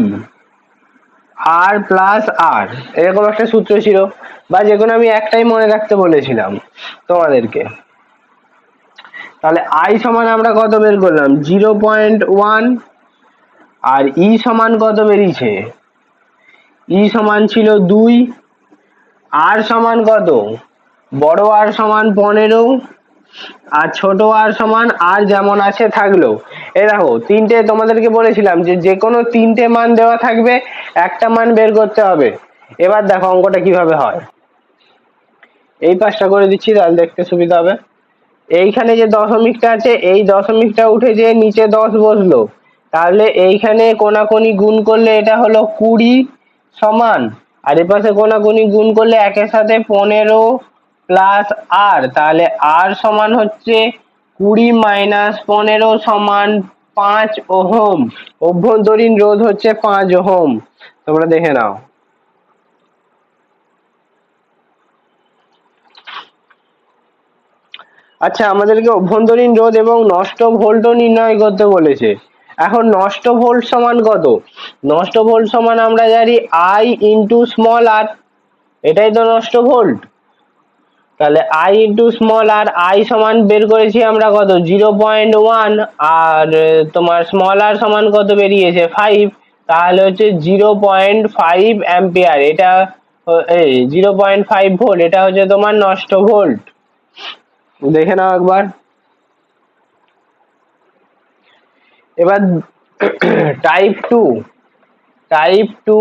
আর প্লাস আর, এরকম একটা সূত্র ছিল, বা যে কোনো আমি একটাই মনে রাখতে বলেছিলাম তোমাদেরকে। তাহলে আই সমান আমরা কত বের করলাম? 0.1। আর ই সমান কত বেরিয়েছে? ই সমান ছিল 2। আর সমান কত? বড় আর সমান 15, আর ছোট আর সমান আর যেমন আছে থাকলো। এই দেখো তিনটে তোমাদেরকে বলেছিলাম যে কোনো তিনটে মান দেওয়া থাকবে, একটা মান বের করতে হবে। এবার দেখো অঙ্কটা কিভাবে হয়। এই পাশটা করে দিচ্ছি তাহলে দেখতে সুবিধা হবে। এইখানে যে দশমিকটা আছে এই দশমিকটা উঠে যে নিচে 10 বসলো, তাহলে এইখানে কোনাকুনি গুণ করলে এটা হলো 20 সমান, আর এপাশে কোনাকুনি গুণ করলে একের সাথে 15 প্লাস আর, তাহলে আর সমান হচ্ছে 20 মাইনাস 15 সমান 5 ওহম। অভ্যন্তরীণ রোধ হচ্ছে 5 ওহম। তোমরা দেখে নাও। আচ্ছা, আমাদেরকে অভ্যন্তরীণ রোধ এবং নষ্ট ভোল্টও নির্ণয় করতে বলেছে। এখন নষ্ট ভোল্ট সমান কত? নষ্ট ভোল্ট সমান আমরা জানি আই ইন্টু স্মল আর, এটাই তো নষ্ট ভোল্ট। তাহলে I into small r, I সমান বের করেছি আমরা কত? 0.1, আর তোমার স্মল আর সমান কত বেরিয়েছে? 5। তাহলে হচ্ছে 0.5 অ্যাম্পিয়ার। এটা 0.5 ভোল্ট, এটা হচ্ছে তোমার নষ্ট ভোল্ট। দেখে নাও একবার। এবার টাইপ টু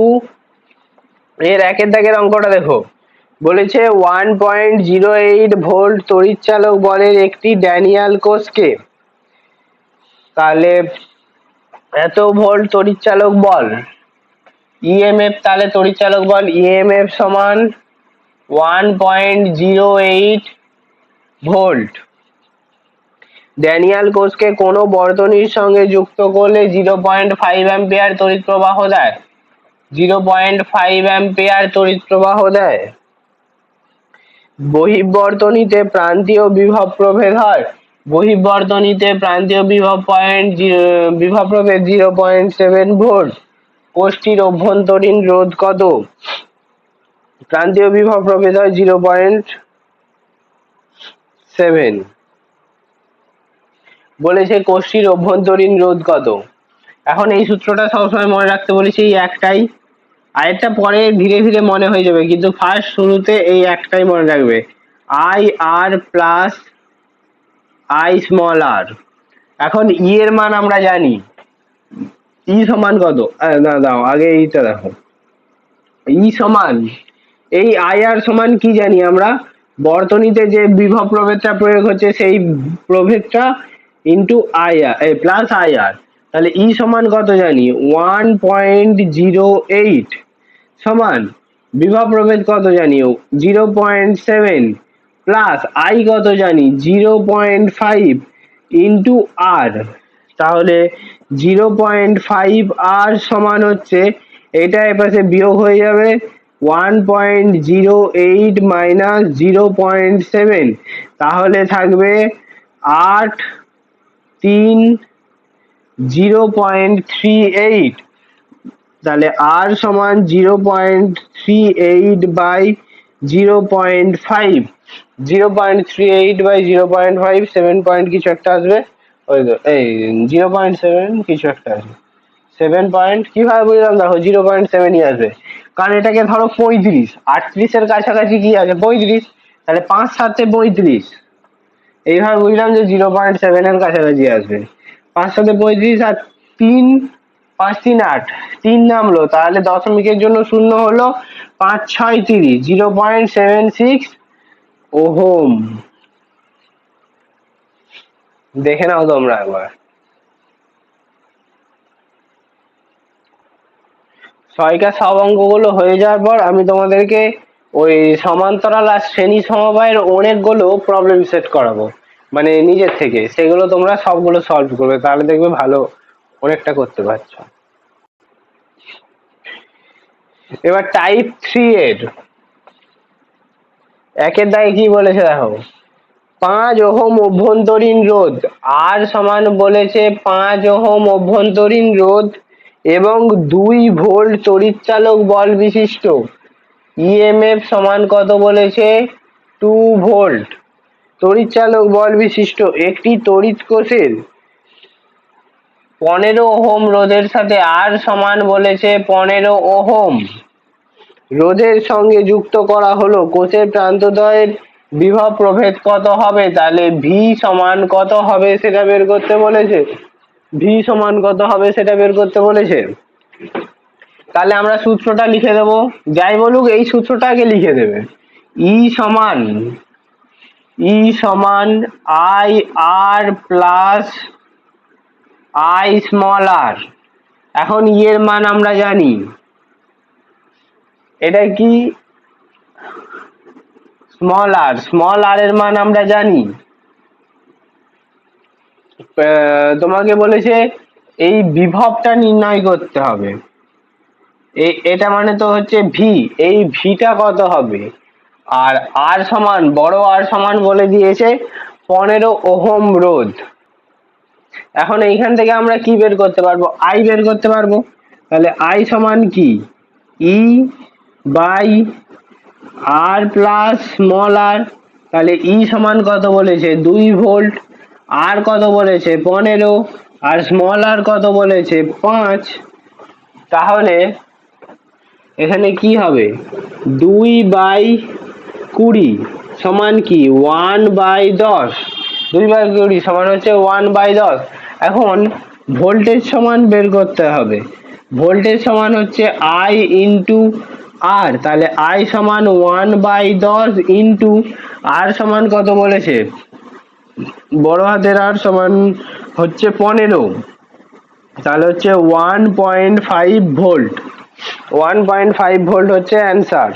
এর একের দাগের অঙ্কটা দেখো। বলেছে 1.08 ভোল্ট তড়িৎচালক বলের একটি ড্যানিয়াল কোষকে, তাহলে এত ভোল্ট তড়িৎচালক বল ইএমএফ, তাহলে তড়িৎচালক বল ইএমএফ সমান 1.08 ভোল্ট। ড্যানিয়াল কোষকে কোনো বর্তনীর সঙ্গে যুক্ত করলে 0.5 অ্যাম্পিয়ার তড়িৎ প্রবাহ দেয়। 0.5 অ্যাম্পিয়ার তড়িৎ প্রবাহ দেয়। বহিঃবর্তনীতে প্রান্তীয় বিভব প্রভেদ হয়। বহিঃবর্তনীতে প্রান্তীয় বিভব প্রভেদ 0.7 ভোল্ট। কোষটির অভ্যন্তরীণ রোধ কত? প্রান্তীয় বিভব প্রভেদ হয় 0.7। বলেছে কোষ্ঠীর অভ্যন্তরীণ রোধ কত। এখন এই সূত্রটা সবসময় মনে রাখতে বলেছি, এই একটাই, আরেকটা পরে ধীরে ধীরে মনে হয়ে যাবে, কিন্তু ফার্স্ট শুরুতে এই একটাই মনে রাখবে, I R plus I small r. এখন ই এর মান আমরা জানি, ই সমান কত, না দাও আগে এইটা দেখো, ই সমান, এই আই আর সমান কি জানি আমরা, বর্তনীতে যে বিভব প্রভেদটা প্রয়োগ হচ্ছে সেই প্রভেদটা into I R plus I R, তাহলে ই সমান কত জানি 1.08 সমান বিভব প্রভেদ কত জানি 0.7 প্লাস আই কত জানি 0.5 ইন্টু আর, তাহলে 0.5 আর সমান হচ্ছে, এটা এপাশে বিয়োগ হয়ে যাবে 1.08 মাইনাস 0.7, তাহলে থাকবে 8 3 0.38, তাহলে আর সমান 0.38 বাই 0.5, 0.38 বাই 0.5 7 পয়েন্ট কিছু একটা আসবে, ওই তো এই 0.7 কিছু একটা আসবে, 7 পয়েন্ট, কিভাবে বুঝলাম দেখো 0.7ই আসবে, কারণ এটাকে ধরো 35, 38-এর কাছাকাছি কি আছে 35, তাহলে 5 7 35, এইভাবে বুঝলাম যে 0.7 এর কাছাকাছি আসবে। 5 7 35 আর 3 5 3 8, 3 নামলো, তাহলে দশমিকের জন্য শূন্য হলো, 5 6 30, 0.76 ওহম। দেখে নাও তোমরা একবার। ছয়টা সব অঙ্কগুলো হয়ে যাওয়ার পর আমি তোমাদেরকে ওই সমান্তরাল আর শ্রেণী সমবায়ের অনেকগুলো প্রবলেম সেট করাবো, মানে নিজের থেকে, সেগুলো তোমরা সবগুলো সলভ করবে, তাহলে দেখবে ভালো অনেকটা করতে পারছো। এবার টাইপ 3 এর একের দাগে কি বলেছে দেখো, 5 ওহম অভ্যন্তরীণ রোধ, আর সমান বলেছে 5 ওহম অভ্যন্তরীণ রোধ এবং 2 ভোল্ট তড়িৎচালক বল বিশিষ্ট ইএমএফ সমান কত বলেছে 2 ভোল্ট তড়িৎচালক বল বিশিষ্ট একটি তড়িৎ কোষের 15 ওহম রোধের সাথে আর সমান বলেছে 15 ওহম রোধের সঙ্গে যুক্ত করা হলো, কোষের প্রান্তদ্বয়ের বিভব প্রভেদ কত হবে, তাহলে ভি সমান কত হবে সেটা বের করতে বলেছে, ভি সমান কত হবে সেটা বের করতে বলেছে। তাহলে আমরা সূত্রটা লিখে দেব, যাই বলুক এই সূত্রটা আগে লিখে দেবে, ই সমান I R plus I small r. এখন ই এর মান আমরা জানি, এটা কি স্মল আর এর মান আমরা জানি, তোমাকে বলেছে এই বিভবটা নির্ণয় করতে হবে, এটা মানে তো হচ্ছে ভি, এই ভিটা কত হবে, আর আর সমান বড় আর সমান বলে দিয়েছে 15 ওহম রোধ। এখন এইখান থেকে আমরা কি বের করতে পারবো, আই বের করতে পারবো, তাহলে আই সমান কি E by R plus small আর, তাহলে ই সমান কত বলেছে 2 ভোল্ট, আর কত বলেছে 15, আর স্মল আর কত বলেছে 5, তাহলে এখানে কি হবে 2/20 সমান কি 1/10, 2/20 সমান হচ্ছে 1/10। এখন ভোল্টেজ সমান বের করতে হবে, ভোল্টেজ সমান হচ্ছে আই ইন্টু আর, তাহলে আই সমান 1/10 ইন্টু আর সমান কত বলেছে, বড় হাতের আর সমান হচ্ছে 15, তাহলে হচ্ছে 1.5 ভোল্ট, 1.5 ভোল্ট হচ্ছে অ্যান্সার।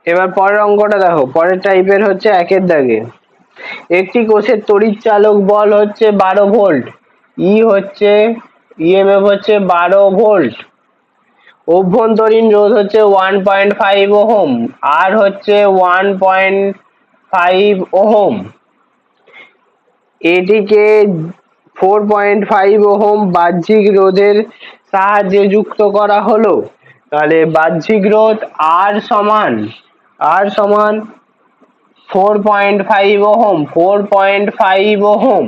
এবার পরের অঙ্কটা দেখো, পরের টাইপের হচ্ছে একের দাগে, একটি কোষের তড়িৎ চালক বল হচ্ছে 12 ভোল্ট, ই হচ্ছে ইএমএফ হচ্ছে 12 ভোল্ট, অভ্যন্তরীণ রোধ হচ্ছে 1.5 ওহম, আর হচ্ছে 1.5 ওহম, এটিকে 4.5 ওহম বাহ্যিক রোধের সাহায্যে যুক্ত করা হলো। তাহলে বাহ্যিক রোধ আর সমান 4.5 ওহম 4.5 ওহম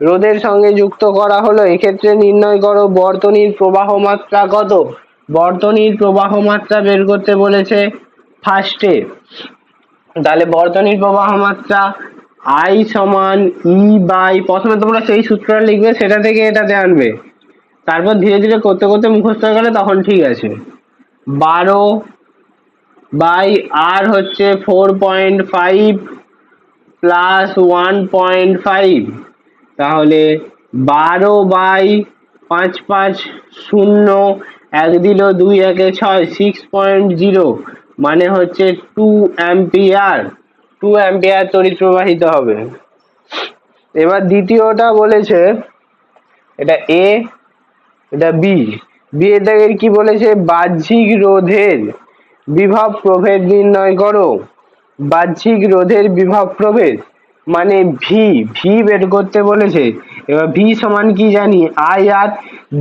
রোধের সঙ্গে যুক্ত করা হলো। এক্ষেত্রে নির্ণয় করো বর্তনীর প্রবাহ মাত্রা কত। বর্তনীর প্রবাহ মাত্রা বের করতে বলেছে ফার্স্টে। তাহলে বর্তনীর প্রবাহ মাত্রা I সমান E বাই, প্রথমে তোমরা সেই সূত্রটা লিখবে, সেটা থেকে এটাতে আনবে, তারপর ধীরে ধীরে করতে করতে মুখস্থ হয়ে গেলে তখন ঠিক আছে। 12 বাই আর হচ্ছে 4.5 প্লাস 1.5, তাহলে 12 বাই 5 5 0, 1 দিল 2 একে 6, 6.0 মানে হচ্ছে 2 অ্যাম্পিয়ার। 2 অ্যাম্পিয়ার তড়িৎ প্রবাহিত হবে। এবার দ্বিতীয়টা বলেছে, এটা এ, এটা বি। বি এর দাগের কি বলেছে, বাহ্যিক রোধের বিভব প্রভেদ নির্ণয় করো। বাহ্যিক রোধের বিভব প্রভেদ মানে ভি, ভি বের করতে বলেছে। এবার ভি সমান কি জানি, আই আর।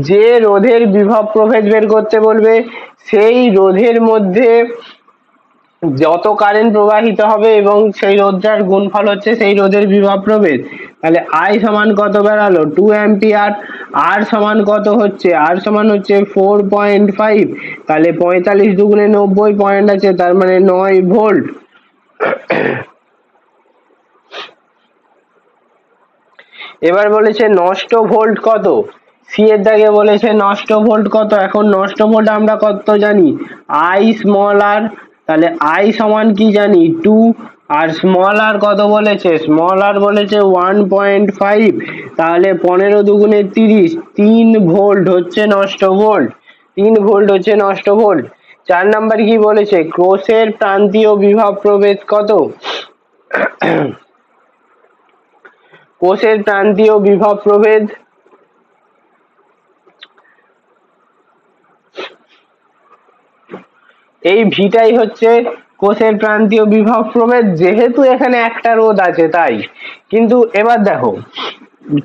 যে রোধের বিভব প্রভেদ বের করতে বলবে সেই রোধের মধ্যে যত কারেন্ট প্রবাহিত হবে এবং সেই রোধটার গুণফল হচ্ছে সেই রোধের বিভব প্রভেদ। তাহলে আই সমান কত বেরালো, 2 অ্যাম্পিয়ার। আর সমান কত হচ্ছে, আর সমান হচ্ছে 4.5, তাহলে 45 দুগুণে 90 পয়েন্ট আছে, তার মানে 9 ভোল্ট। এবার বলেছে নষ্ট ভোল্ট কত। সি এর দাগে বলেছে নষ্ট ভোল্ট কত। এখন নষ্ট ভোল্ট আমরা কত জানি, আই স্মল আর। তাহলে আই সমান কি জানি 2, আর স্মল আর কত বলেছে, স্মল আর বলেছে 1.5, তাহলে 15 দুগুণে 30, 3 ভোল্ট হচ্ছে নষ্ট ভোল্ট। 3 ভোল্ট হচ্ছে নষ্ট ভোল্ট। 4 নাম্বার কি বলেছে, কোষের প্রান্তীয় বিভব প্রভেদ কত। কোষের প্রান্তীয় বিভব প্রভেদ এই ভিটাই হচ্ছে কোষের প্রান্তীয় বিভব প্রভেদ, যেহেতু এখানে একটা রোধ আছে তাই। কিন্তু এবার দেখো,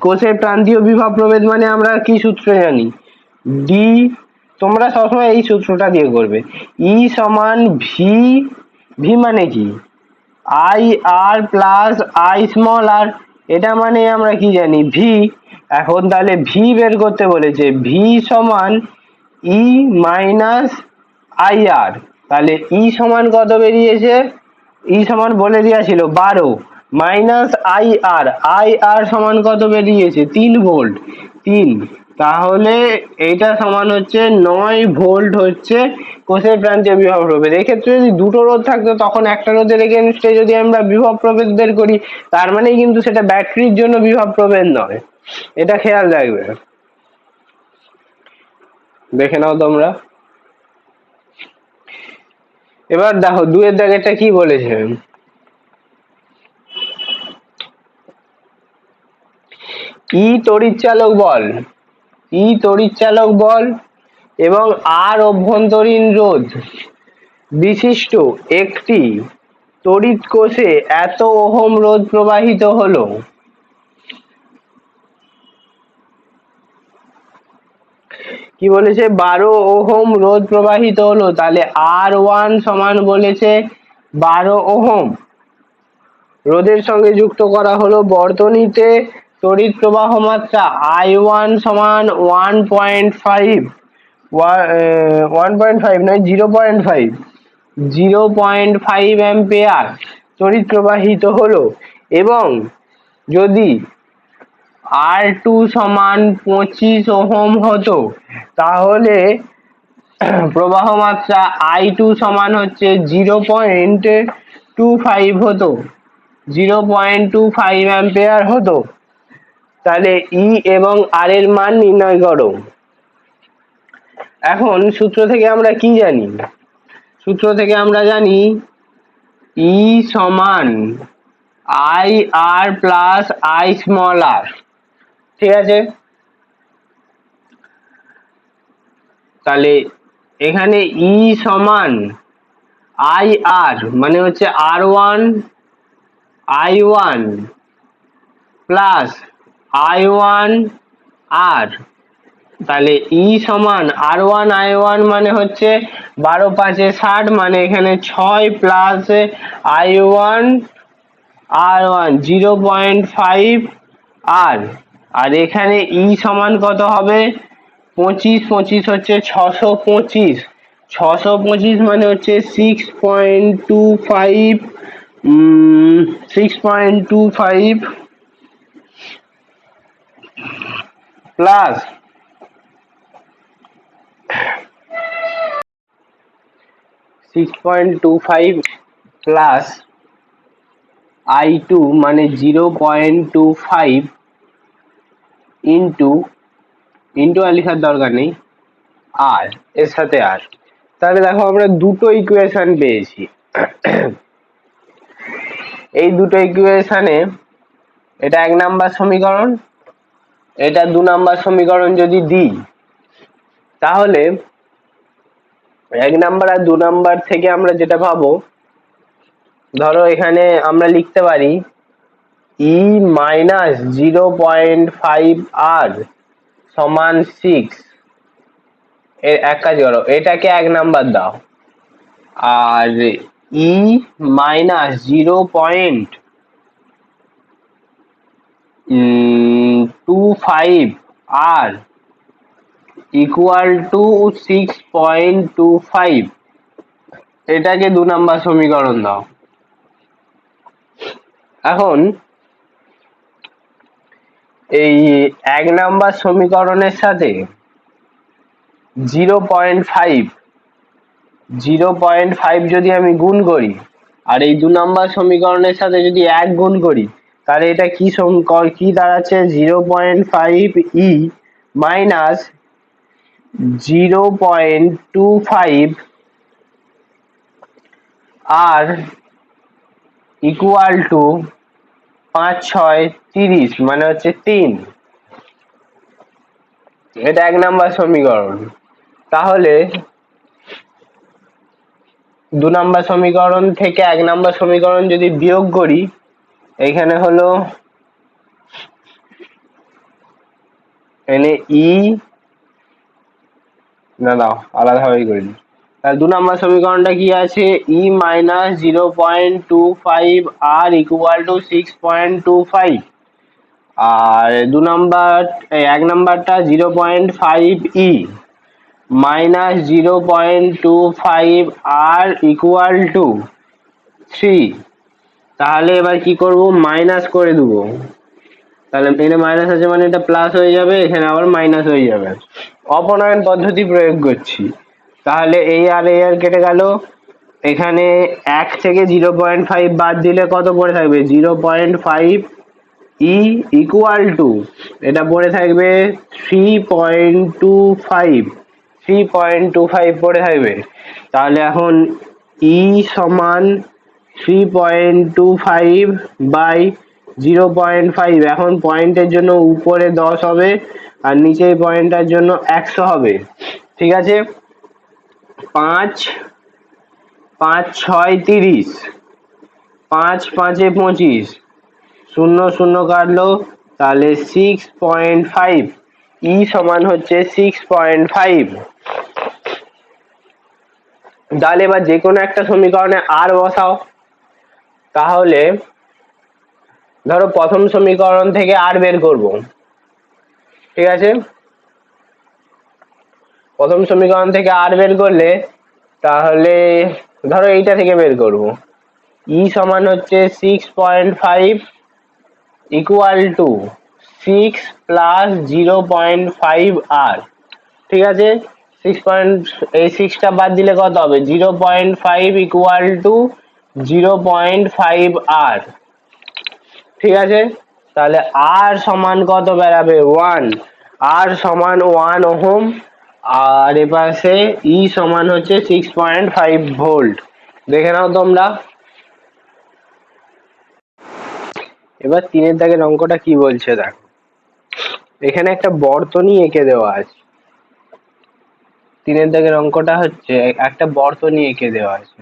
কোষের প্রান্তীয় বিভব প্রভেদ মানে আমরা কি সূত্র জানি, ডি, তোমরা সবসময় এই সূত্রটা দিয়ে করবে, ই সমান ভি। ভি মানে কি, I R plus I small r, এটা মানে আমরা কি জানি ভি। এখন তাহলে ভি বের করতে বলেছে, ভি সমান ই মাইনাস আই আর। তাহলে ই সমান কত বেরিয়েছে, ই সমান বলে দেওয়া ছিল 12 মাইনাস আই আর, আই আর সমান কত বেরিয়েছে 3 ভোল্ট, 3, তাহলে এইটা সমান হচ্ছে 9 ভোল্ট হচ্ছে কোষের প্রান্তীয় বিভব প্রভেদ। এক্ষেত্রে যদি দুটো রোধ থাকতো তখন একটা রোধের এগেনস্টে যদি আমরা বিভব প্রভেদ বের করি, তার মানে কিন্তু সেটা ব্যাটারির জন্য বিভব প্রভেদ নয়, এটা খেয়াল রাখবে। দেখে নাও তোমরা। এবার দেখো 2 এর দাগেরটা কি বলেছে, ই তড়িৎচালক বল, ই তড়িৎচালক বল এবং আর অভ্যন্তরীণ রোধ বিশিষ্ট একটি তড়িৎ কোষে এত ওহম রোধ প্রবাহিত হলো। কি বলেছে, 12 ওহম রোধ প্রবাহিত হলো। তাহলে R1 সমান বলেছে 12 ওহম রোধের সঙ্গে যুক্ত করা হলো। বর্তনীতে তড়িৎ প্রবাহ মাত্রা I1 সমান 1.5, 1.5 নয় 0.5, 0.5 অ্যাম্পিয়ার তড়িৎ প্রবাহিত হলো। এবং যদি R2 সমান 25 ওহম হতো তাহলে প্রবাহ মাত্রা I2 সমান হচ্ছে 0.25 হতো, 0.25 অ্যাম্পিয়ার হতো। তাহলে ই এবং আর এর মান নির্ণয় করো। এখন সূত্র থেকে আমরা কি জানি, সূত্র থেকে আমরা জানি ই সমান I R plus I small r, ঠিক আছে। তাহলে এখানে ই সমান আই আর মানে হচ্ছে R1 I1 plus I1 R, তাহলে ই সমান R1 I1 মানে হচ্ছে 12×5 = 60, মানে এখানে 6 প্লাস I1 R1 0.5 R, আর এখানে ই সমান কত হবে 25, 25 হচ্ছে 625, 625 মানে হচ্ছে 6.25, 6.25 প্লাস 6.25 প্লাস I2 মানে 0.25 ইন্টু আর লেখার দরকার নেই, আর এর সাথে আর। তাহলে দেখো আমরা দুটো ইকুয়েশন পেয়েছি। এই দুটো ইকুয়েশনে এটা 1 নাম্বার সমীকরণ, এটা 2 নাম্বার সমীকরণ যদি দিই, তাহলে 1 নাম্বার আর 2 নাম্বার থেকে আমরা যেটা পাবো, ধরো এখানে আমরা লিখতে পারি ই মাইনাস 0.5 আর সমান 6। এর এক কাজ করো, এটাকে 1 নাম্বার দাও, আর ই মাইনাস 0.25 আর ইকুয়াল টু 6.25, এটাকে 2 নাম্বার সমীকরণ দাও। এখন এই 1 নাম্বার সমীকরণের সাথে 0.5 যদি আমি গুণ করি, আর এই 2 নাম্বার সমীকরণের সাথে যদি 1 গুণ করি, তাহলে এটা কি দাঁড়াচ্ছে 0.5 E minus 0.25 R equal two 5, 6, 30 মানে হচ্ছে 3। এটা 1 নাম্বার সমীকরণ। তাহলে 2 নাম্বার সমীকরণ থেকে 1 নাম্বার সমীকরণ যদি বিয়োগ করি, এখানে হলো এনে ই না দাও আলাদাভাবে করি। তাহলে 2 নাম্বার সমীকরণটা কি আছে, E minus 0.25 R equal to 6.25, আর 2 নাম্বার 1 নাম্বারটা 0.5 E minus 0.25 R equal to 3। তাহলে এবার কি করব, মাইনাস করে দেবো। তাহলে এখানে মাইনাস আছে মানে এটা প্লাস হয়ে যাবে, এখানে আবার মাইনাস হয়ে যাবে। অপনয়ন পদ্ধতি প্রয়োগ করছি। তাহলে এই আর কেটে গেল, এখানে 1 থেকে 0.5 বাদ দিলে কত পড়ে থাকবে 0.5 ই ইকুয়াল টু, এটা পড়ে থাকবে 3.25 পড়ে থাকবে। তাহলে এখন ই সমান 3.25 বাই 0.5, এখন পয়েন্টের জন্য উপরে 10 হবে আর নিচের পয়েন্টের জন্য 100 হবে। ঠিক আছে, 5, 5, 6, 30, 5, 5 এ 25, 0, 0 কাটলো, তাহলে 6.5, ই সমান হচ্ছে 6.5। তাহলে এবার যে কোনো একটা সমীকরণে আর বসাও। তাহলে ধরো প্রথম সমীকরণ থেকে আর বের করব, ঠিক আছে, প্রথম সমীকরণ থেকে আর বের করলে তাহলে ধরো এইটা থেকে বের করব, ই সমান হচ্ছে 6.5 ইকুয়াল টু 6 প্লাস 0.5 আর। ঠিক আছে, 6টা বাদ দিলে কত হবে 0.5 ইকুয়াল টু 0.5 আর। ঠিক আছে, তাহলে আর সমান কত বেরাবে 1, আর সমান 1 ওহম, আর এপাশে ই সমান হচ্ছে 6.5 ভোল্ট। দেখে নাও তোমরা। এবার 3 দাগের অঙ্কটা কি বলছে দেখো, এখানে একটা বর্তনী এঁকে দেওয়া আছে। 3 দাগের অঙ্কটা হচ্ছে একটা বর্তনী এঁকে দেওয়া আছে।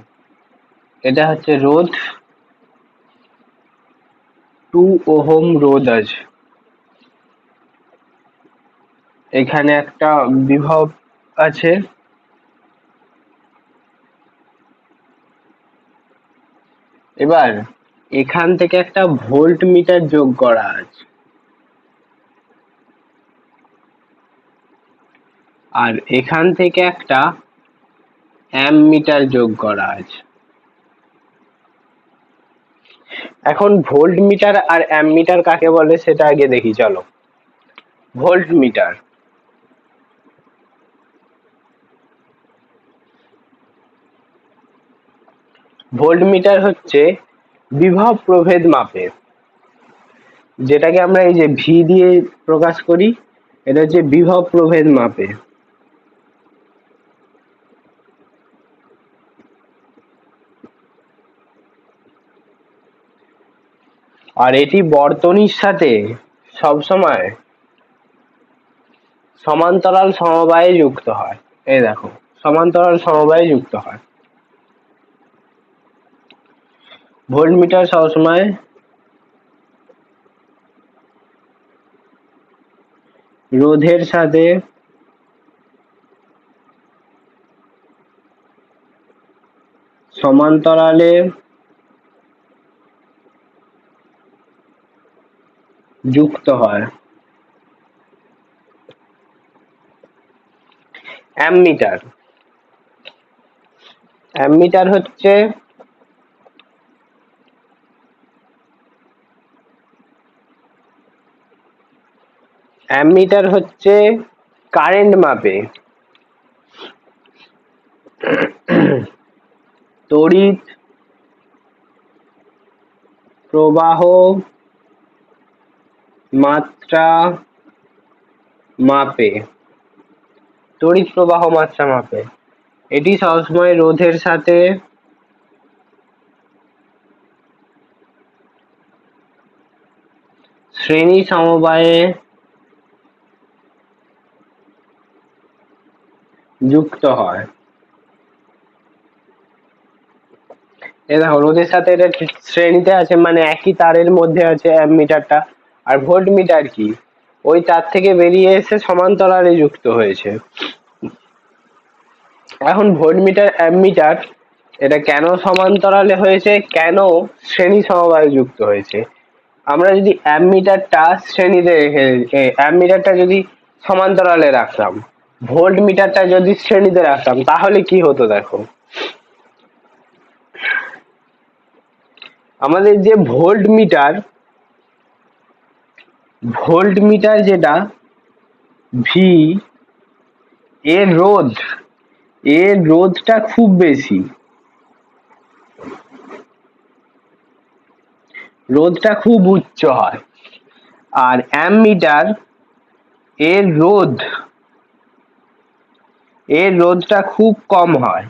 এটা হচ্ছে রোধ, 2 ওহম রোধ আছে, এখানে একটা বিভব আছে, এবার এখান থেকে একটা ভোল্ট মিটার যোগ করা আছে, আর এখান থেকে একটা অ্যাম্প মিটার যোগ করা আছে। এখন ভোল্ট মিটার আর অ্যাম্প মিটার কাকে বলে সেটা আগে দেখি চলো। ভোল্ট মিটার, ভোল্ট মিটার হচ্ছে বিভব প্রভেদ মাপে, যেটাকে আমরা এই যে ভি দিয়ে প্রকাশ করি, এটা হচ্ছে বিভব প্রভেদ মাপে। আর এটি বর্তনীর সাথে সবসময় সমান্তরাল সমবায়ে যুক্ত হয়। এই দেখো, সমান্তরাল সমবায়ে যুক্ত হয়। ভোল্ট মিটার সবসময় রোধের সাথে সমান্তরালে যুক্ত হয়। অ্যামমিটার, অ্যামমিটার হচ্ছে অ্যামমিটার হচ্ছে কারেন্ট মাপে, তড়িৎ প্রবাহ মাত্রা মাপে, তড়িৎ প্রবাহ মাত্রা মাপে। এটি সবসময় রোধের সাথে শ্রেণী সমবায়ে যুক্ত হয়। এই দেখো, রোধের সাথে এটা শ্রেণীতে আছে, মানে একই তারের মধ্যে আছে অ্যামমিটারটা। আর ভোল্ট মিটার কি, ওই তার থেকে বেরিয়ে এসে সমান্তরালে যুক্ত হয়েছে। এখন ভোল্ট মিটার অ্যামমিটার এটা কেন সমান্তরালে হয়েছে, কেন শ্রেণী সমবায়ে যুক্ত হয়েছে? আমরা যদি অ্যামমিটারটা শ্রেণীতে রেখে, অ্যামমিটারটা যদি সমান্তরালে রাখতাম, ভোল্ট মিটারটা যদি শ্রেণীতে রাখতাম, তাহলে কি হতো দেখো। আমাদের যে ভোল্ট মিটার যেটা ভি, এর রোধটা খুব বেশি, রোধটা খুব উচ্চ হয়। আর অ্যামমিটার এর রোধটা খুব কম হয়।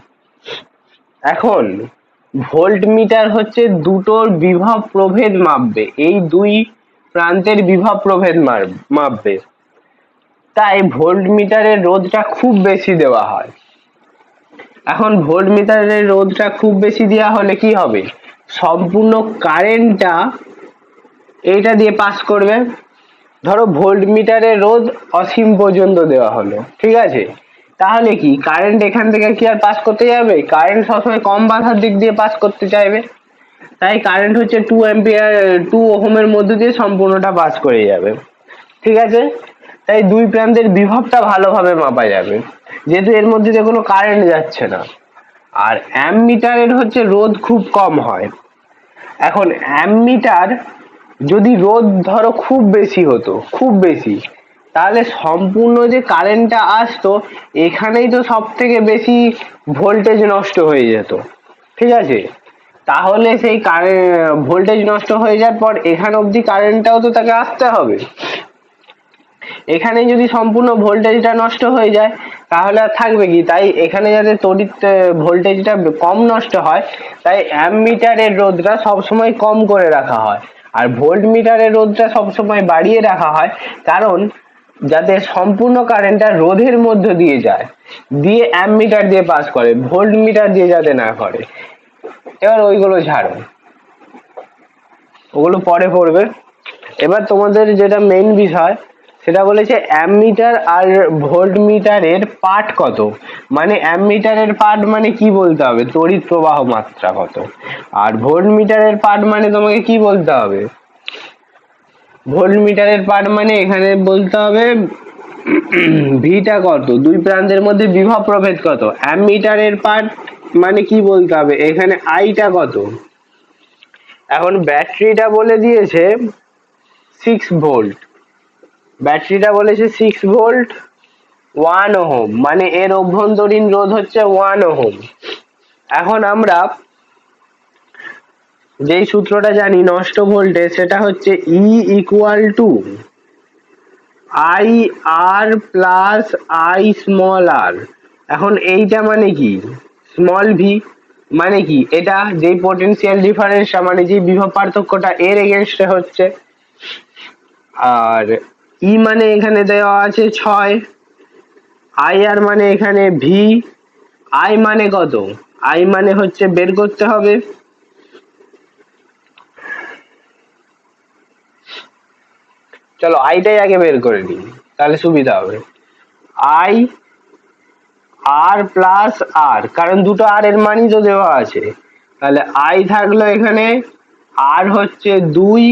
এখন ভোল্ট মিটার হচ্ছে দুটোর বিভব প্রভেদ মাপবে, এই দুই প্রান্তের বিভব প্রভেদ মাপবে, তাই ভোল্ট মিটারের রোধটা খুব বেশি দেওয়া হয়। এখন ভোল্ট মিটারের রোধটা খুব বেশি দেওয়া হলে কি হবে, সম্পূর্ণ কারেন্টটা এইটা দিয়ে পাস করবে। ধরো ভোল্ট মিটারের রোধ অসীম পর্যন্ত দেওয়া হলো, ঠিক আছে, তাহলে কি কারেন্ট এখান থেকে কি আর পাস করতে যাবে? কারেন্ট সবসময় কম বাধার দিক দিয়ে পাস করতে চাইবে, তাই কারেন্ট হচ্ছে 2 ওহমের মধ্যে দিয়ে সম্পূর্ণটা পাস করে যাবে, ঠিক আছে। তাই দুই প্রান্তের বিভবটা ভালোভাবে মাপা যাবে, যেহেতু এর মধ্যে দিয়ে কোনো কারেন্ট যাচ্ছে না। আর অ্যামমিটারের হচ্ছে রোধ খুব কম হয়। এখন অ্যামমিটার যদি রোধ ধরো খুব বেশি হতো, খুব বেশি, তাহলে সম্পূর্ণ যে কারেন্টটা আসতো এখানেই তো সব থেকে বেশি ভোল্টেজ নষ্ট হয়ে যেত, ঠিক আছে। তাহলে সেই ভোল্টেজ নষ্ট হয়ে যাওয়ার পর এখান অবধি কারেন্টটাও তো তাকে আসতে হবে। এখানে যদি সম্পূর্ণ ভোল্টেজটা নষ্ট হয়ে যায় তাহলে আর থাকবে কি? তাই এখানে যাতে তড়িৎ ভোল্টেজটা কম নষ্ট হয়, তাই অ্যামমিটারের রোধটা সবসময় কম করে রাখা হয়, আর ভোল্ট মিটারের রোধটা সবসময় বাড়িয়ে রাখা হয়, কারণ যাতে সম্পূর্ণ কারেন্টটা রোধের মধ্য দিয়ে যায়, দিয়ে অ্যামমিটার দিয়ে পাস করে, ভোল্ট মিটার দিয়ে যাতে না করে। এবার ওইগুলো ছাড়ো, ওগুলো পরে পড়বে। এবার তোমাদের যেটা মেইন বিষয় সেটা বলেছে অ্যামমিটার আর ভোল্টমিটারের পাঠ কত, মানে অ্যামমিটারের পাঠ মানে কি বলতে হবে, তড়িৎ প্রবাহ মাত্রা কত, আর ভোল্টমিটারের পাঠ মানে তোমাকে কি বলতে হবে, ভোল্টমিটারের পাঠ মানে এখানে বলতে হবে ভিটা কত, দুই প্রান্তের মধ্যে বিভব প্রভেদ কত। অ্যামমিটারের পাঠ মানে কি বলতে হবে, এখানে আইটা কত। এখন ব্যাটারিটা বলে দিয়েছে 6 ভোল্ট, ব্যাটারিটা বলেছে 6 ভোল্ট 1 ওহম, মানে এর অভ্যন্তরীণ রোধ হচ্ছে 1 ওহম। এখন আমরা যেই সূত্রটা জানি নষ্ট ভোল্টে, সেটা হচ্ছে E equal to I R plus I small r. এখন এইটা মানে কি, স্মল ভি মানে কি, এটা যেই পোটেনশিয়াল ডিফারেন্সটা মানে যে বিভব পার্থক্যটা এর এগেনস্টে হচ্ছে। আর ই মানে এখানে দেওয়া আছে 6, আই আর মানে এখানে ভি, আই মানে কত, আই মানে হচ্ছে বের করতে হবে, চলো আইটাই আগে বের করে নিই তাহলে সুবিধা হবে। আই আর প্লাস আর, কারণ দুটো আর এর মানই তো দেওয়া আছে, তাহলে আই থাকলো এখানে, আর হচ্ছে 2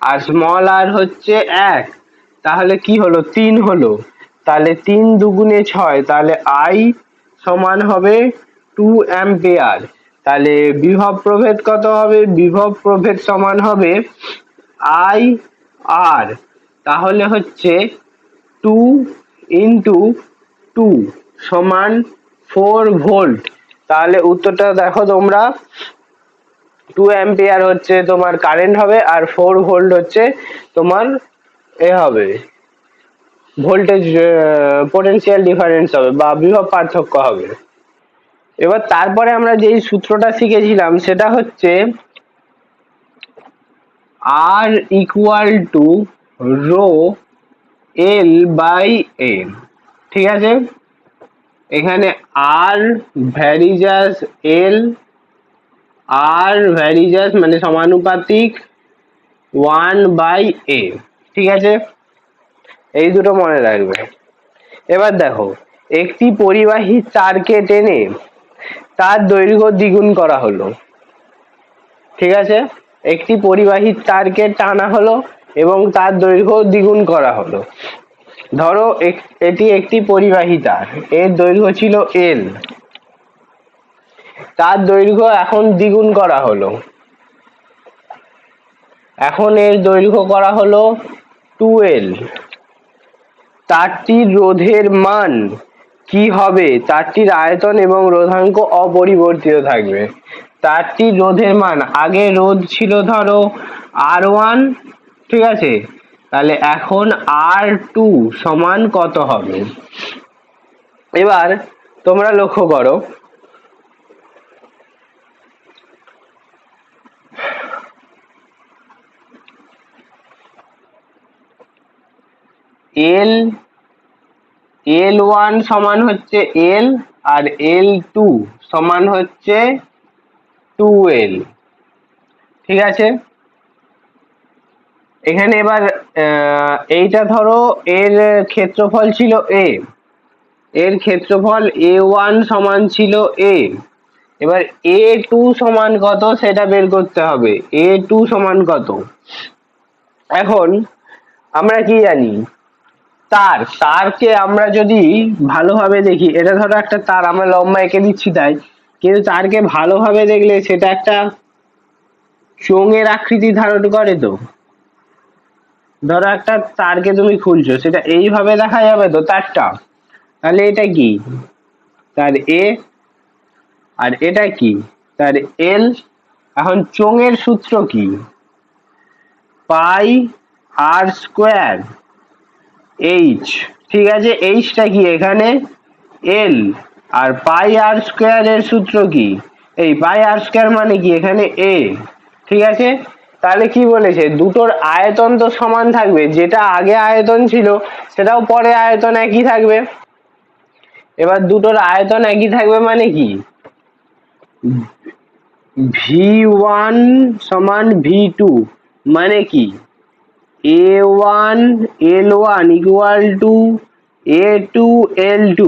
আর স্মল আর হচ্ছে 1, তাহলে কি হলো 3 হলো, তাহলে 3 দুগুণে 6, তাহলে আই সমান হবে 2 অ্যাম্পিয়ার। তাহলে বিভব প্রভেদ কত হবে, বিভব প্রভেদ সমান হবে আই আর, তাহলে হচ্ছে 2 ইন্টু 2 সমান 4 ভোল্ট। তাহলে উত্তরটা দেখো তোমরা, 2 অ্যাম্পিয়ার হচ্ছে তোমার কারেন্ট হবে, আর 4 ভোল্ট হচ্ছে তোমার এ হবে ভোল্টেজ পোটেনশিয়াল ডিফারেন্স হবে বা বিভব পার্থক্য হবে। এবার তারপরে আমরা যেই সূত্রটা শিখেছিলাম সেটা হচ্ছে R equal to rho L by M, ঠিক আছে। এখানে আর ভ্যারিজাস এল, আর ভ্যারিজাস মানে সমানুপাতিক 1/a, ঠিক আছে, এই দুটো মনে রাখবে। এবার দেখো, একটি পরিবাহী তারকে টেনে তার দৈর্ঘ্য দ্বিগুণ করা হলো, ঠিক আছে, একটি পরিবাহী তারকে টানা হলো এবং তার দৈর্ঘ্য দ্বিগুণ করা হলো। ধরো এটি একটি পরিবাহী তার, এর দৈর্ঘ্য ছিল এল, তার দৈর্ঘ্য এখন দ্বিগুণ করা হলো, এখন এর দৈর্ঘ্য করা হলো 2L। তারটির রোধের মান কি হবে, তারটির আয়তন এবং রোধাঙ্ক অপরিবর্তিত থাকবে। তারটির রোধের মান, আগে রোধ ছিল ধরো R1, ঠিক আছে, তাহলে এখন R2 সমান কত হবে। এবার তোমরা লক্ষ্য করো, L1 সমান হচ্ছে L, আর L2 সমান হচ্ছে 2L, ঠিক আছে। এখানে এবার এইটা ধরো এর ক্ষেত্রফল ছিল A, এর ক্ষেত্রফল A1 সমান ছিল A, এবার A2 সমান কত সেটা বের করতে হবে, A2 সমান কত। এখন আমরা কি জানি, তারকে আমরা যদি ভালোভাবে দেখি, এটা ধরো একটা তার, আমরা লম্বা এঁকে দিচ্ছি তাই, কিন্তু তারকে ভালোভাবে দেখলে সেটা একটা চোঙের আকৃতি ধারণ করে। তো ধরো একটা তারকে তুমি খুলছো, সেটা এইভাবে দেখা যাবে তো তারটা, তাহলে এটা কি, তার এ, আর এটা কি, তার এল। এখন চোঙের সূত্র কি, পাই আর স্কোয়ার এইচ, ঠিক আছে, এইচটা কি এখানে এল, আর পাই আর স্কোয়ার এর সূত্র কি, এই পাই আর স্কোয়ার মানে কি এখানে এ, ঠিক আছে। তাহলে কি বলেছে, দুটোর আয়তন তো সমান থাকবে, যেটা আগে আয়তন ছিল সেটাও পরে আয়তন একই থাকবে। এবার দুটোর আয়তন একই থাকবে মানে কি, V1 সমান V2 মানে কি, A1 L1 equal to A2 L2।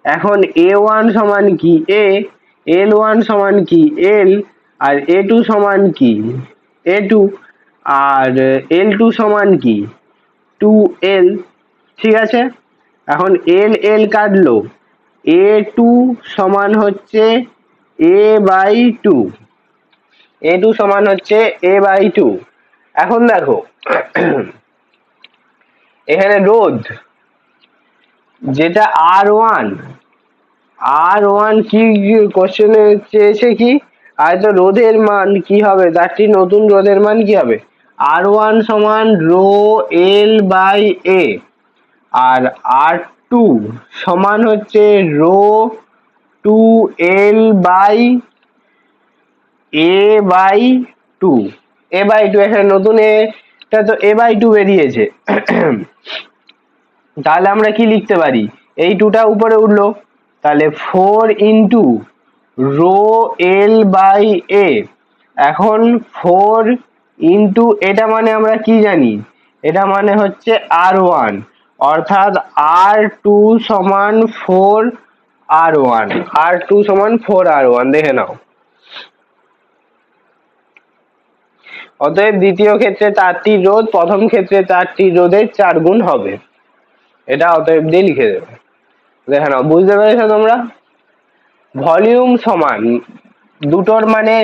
এখন A1 সমান কি A, L1 সমান কি L, আর A2 সমান কি A2, আর L2 সমান কি 2L। ঠিক আছে, এখন L L কাটলো, A2 সমান হচ্ছে A/2, A2 সমান হচ্ছে A/2। এখন দেখো এখানে রোধ যেটা R1, R1 কি কোশ্চেনে চেয়েছে কি, তো রোধের মান কি হবে, তারটি নতুন রোধের মান কি হবে, R1 সমান রো L/A, আর R2 সমান হচ্ছে রো 2L/A/2, A/2। এখানে নতুন এটা তো A/2 বেরিয়েছে। তাহলে আমরা কি লিখতে পারি, এই 2টা উপরে উঠলো, তাহলে 4 ইন্টু রো L/A। এখন 4 ইন্টু এটা মানে আমরা কি জানি, এটা মানে হচ্ছে R1, অর্থাৎ R2 সমান 4R1, R2 সমান 4R1 দেখে নাও। অতএব দ্বিতীয় ক্ষেত্রে তারটির রোধ প্রথম ক্ষেত্রে তারটির রোধের 4 গুণ হবে, এটা অতএব দিয়ে লিখে দেবে। দেখে নাও, বুঝতে পেরেছো তোমরা? ভলিউম সমান দুটোর মানে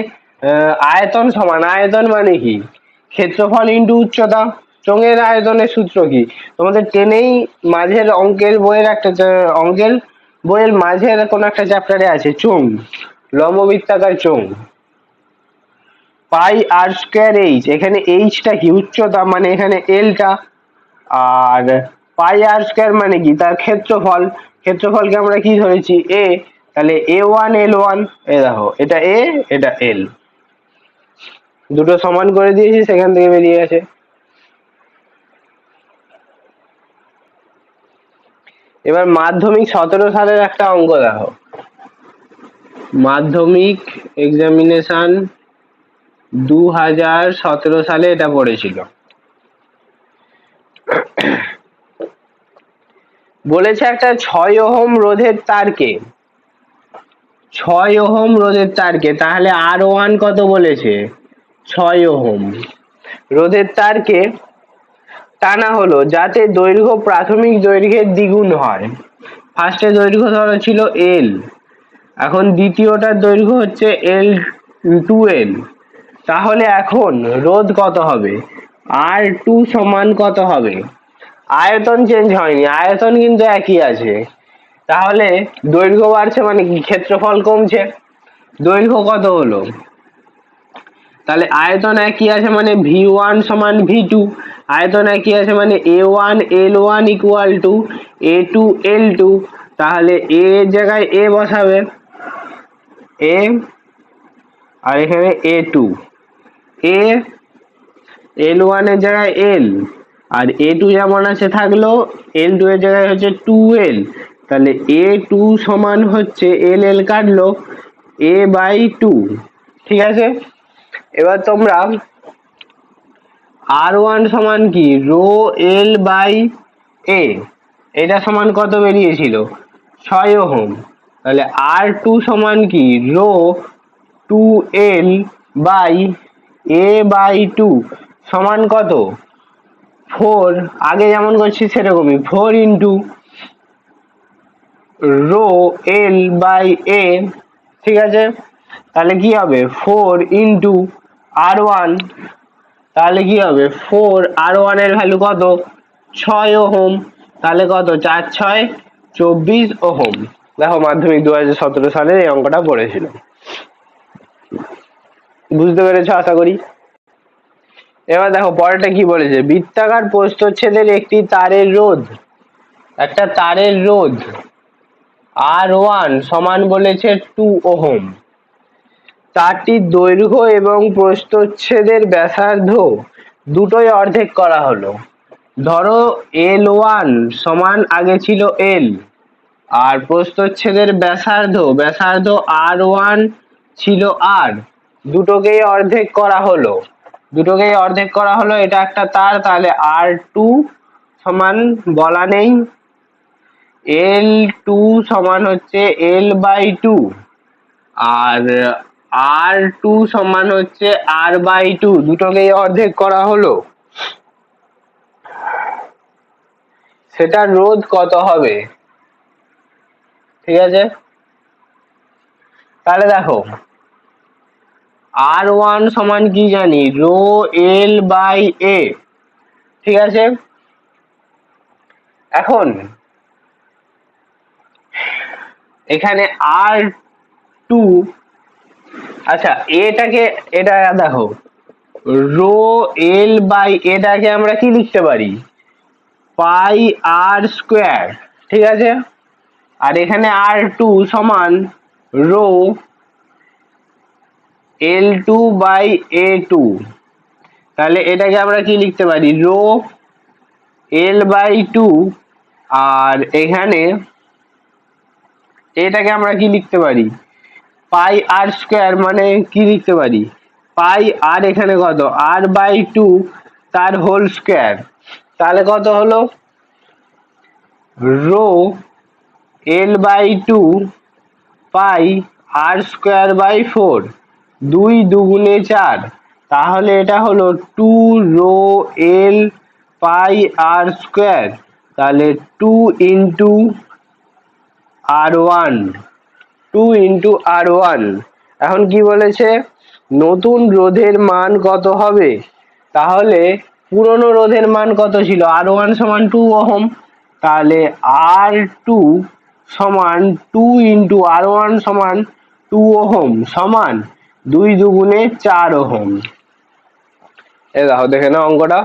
আয়তন সমান, আয়তন মানে কি ক্ষেত্রফল ইন্টু উচ্চতা। চোঙের আয়তনের সূত্র কি তোমাদের টেনেই মাঝের অঙ্কের বইয়ের একটা অঙ্কের বইয়ের মাঝের কোন একটা চ্যাপ্টারে আছে, চোঙ, লম্ববৃত্তাকার চোঙ, পাই আর স্কোয়ার এইচ। এখানে এইচটা কি উচ্চতা, মানে এখানে এলটা, আর পাই আর স্কোয়ার মানে কি তার ক্ষেত্রফল, ক্ষেত্রফলকে আমরা কি ধরেছি এ, তাহলে A1 L1, এ দেখো এটা এ এটা এল, দুটো সমান করে দিয়েছি, সেখান থেকে বেরিয়ে গেছে। এবার মাধ্যমিক 17 সালের একটা অঙ্ক দেখো, মাধ্যমিক এক্সামিনেশন 2017 সালে এটা পড়েছিল। বলেছে একটা 6 ওহম রোধের তারকে, 6 ওহম রোধের তারকে, তাহলে R1 কত বলেছে 6 ওহম রোধের তারকে টানা হলো যাতে দৈর্ঘ্য প্রাথমিক দৈর্ঘ্যের দ্বিগুণ হয়। ফার্স্টে দৈর্ঘ্য ধরো ছিল L, এখন দ্বিতীয়টার দৈর্ঘ্য হচ্ছে L2L, তাহলে এখন রোধ কত হবে, R2 সমান কত হবে, আয়তন চেঞ্জ হয়নি, আয়তন কিন্তু একই আছে, তাহলে দৈর্ঘ্য বাড়ছে মানে কি ক্ষেত্রফল কমছে, দৈর্ঘ্য কত হলো, তাহলে আয়তন একই আছে মানে V1 সমান V2, আয়তন একই আছে মানে A1 L1 equal to A2 L2, তাহলে এ জায়গায় এ বসাবে এ, আর এখানে A2, এ L1 এর জায়গায় L, আর A2 যেমন আছে থাকলো, L2 এর জায়গায় হচ্ছে 2L, তাহলে A2 সমান হচ্ছে L L কাটলো A/2। ঠিক আছে, এবার তোমরা R1 সমান কি রো L/A, এটা সমান কত বেরিয়েছিল 6 ওহম, তাহলে R2 সমান কি রো 2L/A/2 সমান কত 4, আগে যেমন করছি সেরকমই 4 ইন্টু রো L/A। ঠিক আছে, তাহলে কি হবে 4 ইন্টু R1, তাহলে কি হবে 4R1 এর ভ্যালু কত 6 ওহম, তাহলে কত 4 6 24 ওহম। দেখো মাধ্যমিক 2017 সালে এই অঙ্কটা পড়েছিল, বুঝতে পেরেছো আশা করি। এবার দেখো পরেরটা কি বলেছে, বৃত্তাকার প্রস্থচ্ছেদের একটি তারের রোধ, একটা তারের রোধ R1 সমান বলেছে 2 ওহম, তারটির দৈর্ঘ্য এবং প্রস্থচ্ছেদের ব্যাসার্ধ দুটোই অর্ধেক করা হলো। ধরো L1 সমান আগে ছিল L, আর প্রস্থচ্ছেদের ব্যাসার্ধ R1 ছিল R, দুটোকেই অর্ধেক করা হলো। দুটোকেই অর্ধেক করা হলো, এটা একটা তার, তাহলে R2 সমান বলা নেই, L2 সমান হচ্ছে L/2, আর R2 সমান হচ্ছে R/2, দুটোকেই অর্ধেক করা হলো। সেটার রোধ কত হবে? ঠিক আছে, তাহলে দেখো R1 সমান কি জানি, রো L/A, ঠিক আছে। এখন এখানে R2, আচ্ছা এটাকে, এটা দেখো রো L/এটাকে আমরা কি লিখতে পারি, পাই R², ঠিক আছে। আর এখানে R2 সমান রো L2/A2, তাহলে এটাকে আমরা কি লিখতে পারি, রো L/2, আর এখানে এটাকে আমরা কি লিখতে পারি, পাই R², মানে কি লিখতে পারি, পাই আর এখানে কত R/2 তার হোল স্কোয়ার, তাহলে কত হলো, রো L/2 পাই R²/4, 2 2 4, তাহলে এটা হলো 2 রো L পাই R², তাহলে 2 ইন্টু R1, 2 ইন্টু R1। এখন কি বলেছে, নতুন রোধের মান কত হবে, তাহলে পুরনো রোধের মান কত ছিল, R1 সমান 2 ওহম, তাহলে R2 সমান 2 ইন্টু R1 সমান 2 ওহম সমান 2 2 4 ওহম। এই দেখো, দেখে নাও অঙ্কটা।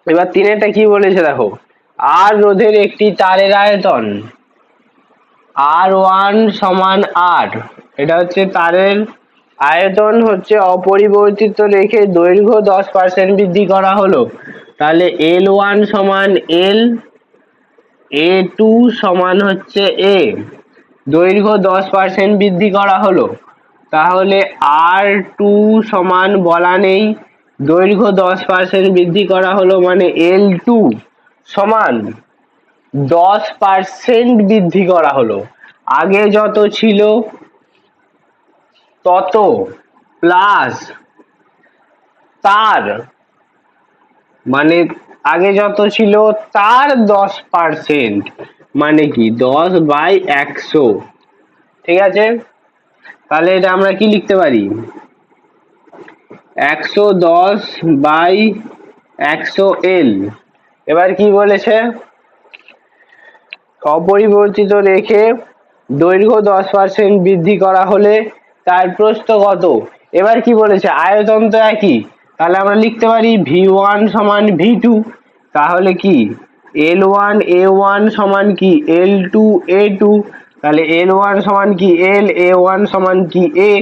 এবার তিনেরটা কি বলেছে দেখো, আর রোধের একটি তারের আয়তন R1 সমান R, এটা হচ্ছে তারের আয়তন হচ্ছে অপরিবর্তিত রেখে দৈর্ঘ্য 10% বৃদ্ধি করা হলো, তাহলে L1 সমান L, A2 সমান হচ্ছে A, দৈর্ঘ্য 10% বৃদ্ধি করা হলো, তাহলে R2 সমান বলা নেই, দৈর্ঘ্য 10% বৃদ্ধি করা হলো মানে L2 সমান 10% বৃদ্ধি করা হলো, আগে যত ছিল তত প্লাস তার, মানে আগে যত ছিল তার 10%, মানে কি 10/100, ঠিক আছে। তাহলে এটা আমরা কি লিখতে পারি, 110/100L। এবার কি বলেছে, অপরিবর্তিত রেখে দৈর্ঘ্য 10% বৃদ্ধি করা হলে তার প্রস্থ কত। এবার কি বলেছে, আয়তন তো একই, তাহলে আমরা লিখতে পারি V1 সমান V2, তাহলে কি L1A1 সমান কি L2A2, তাহলে L1 সমান কি L, A1 সমান কি A,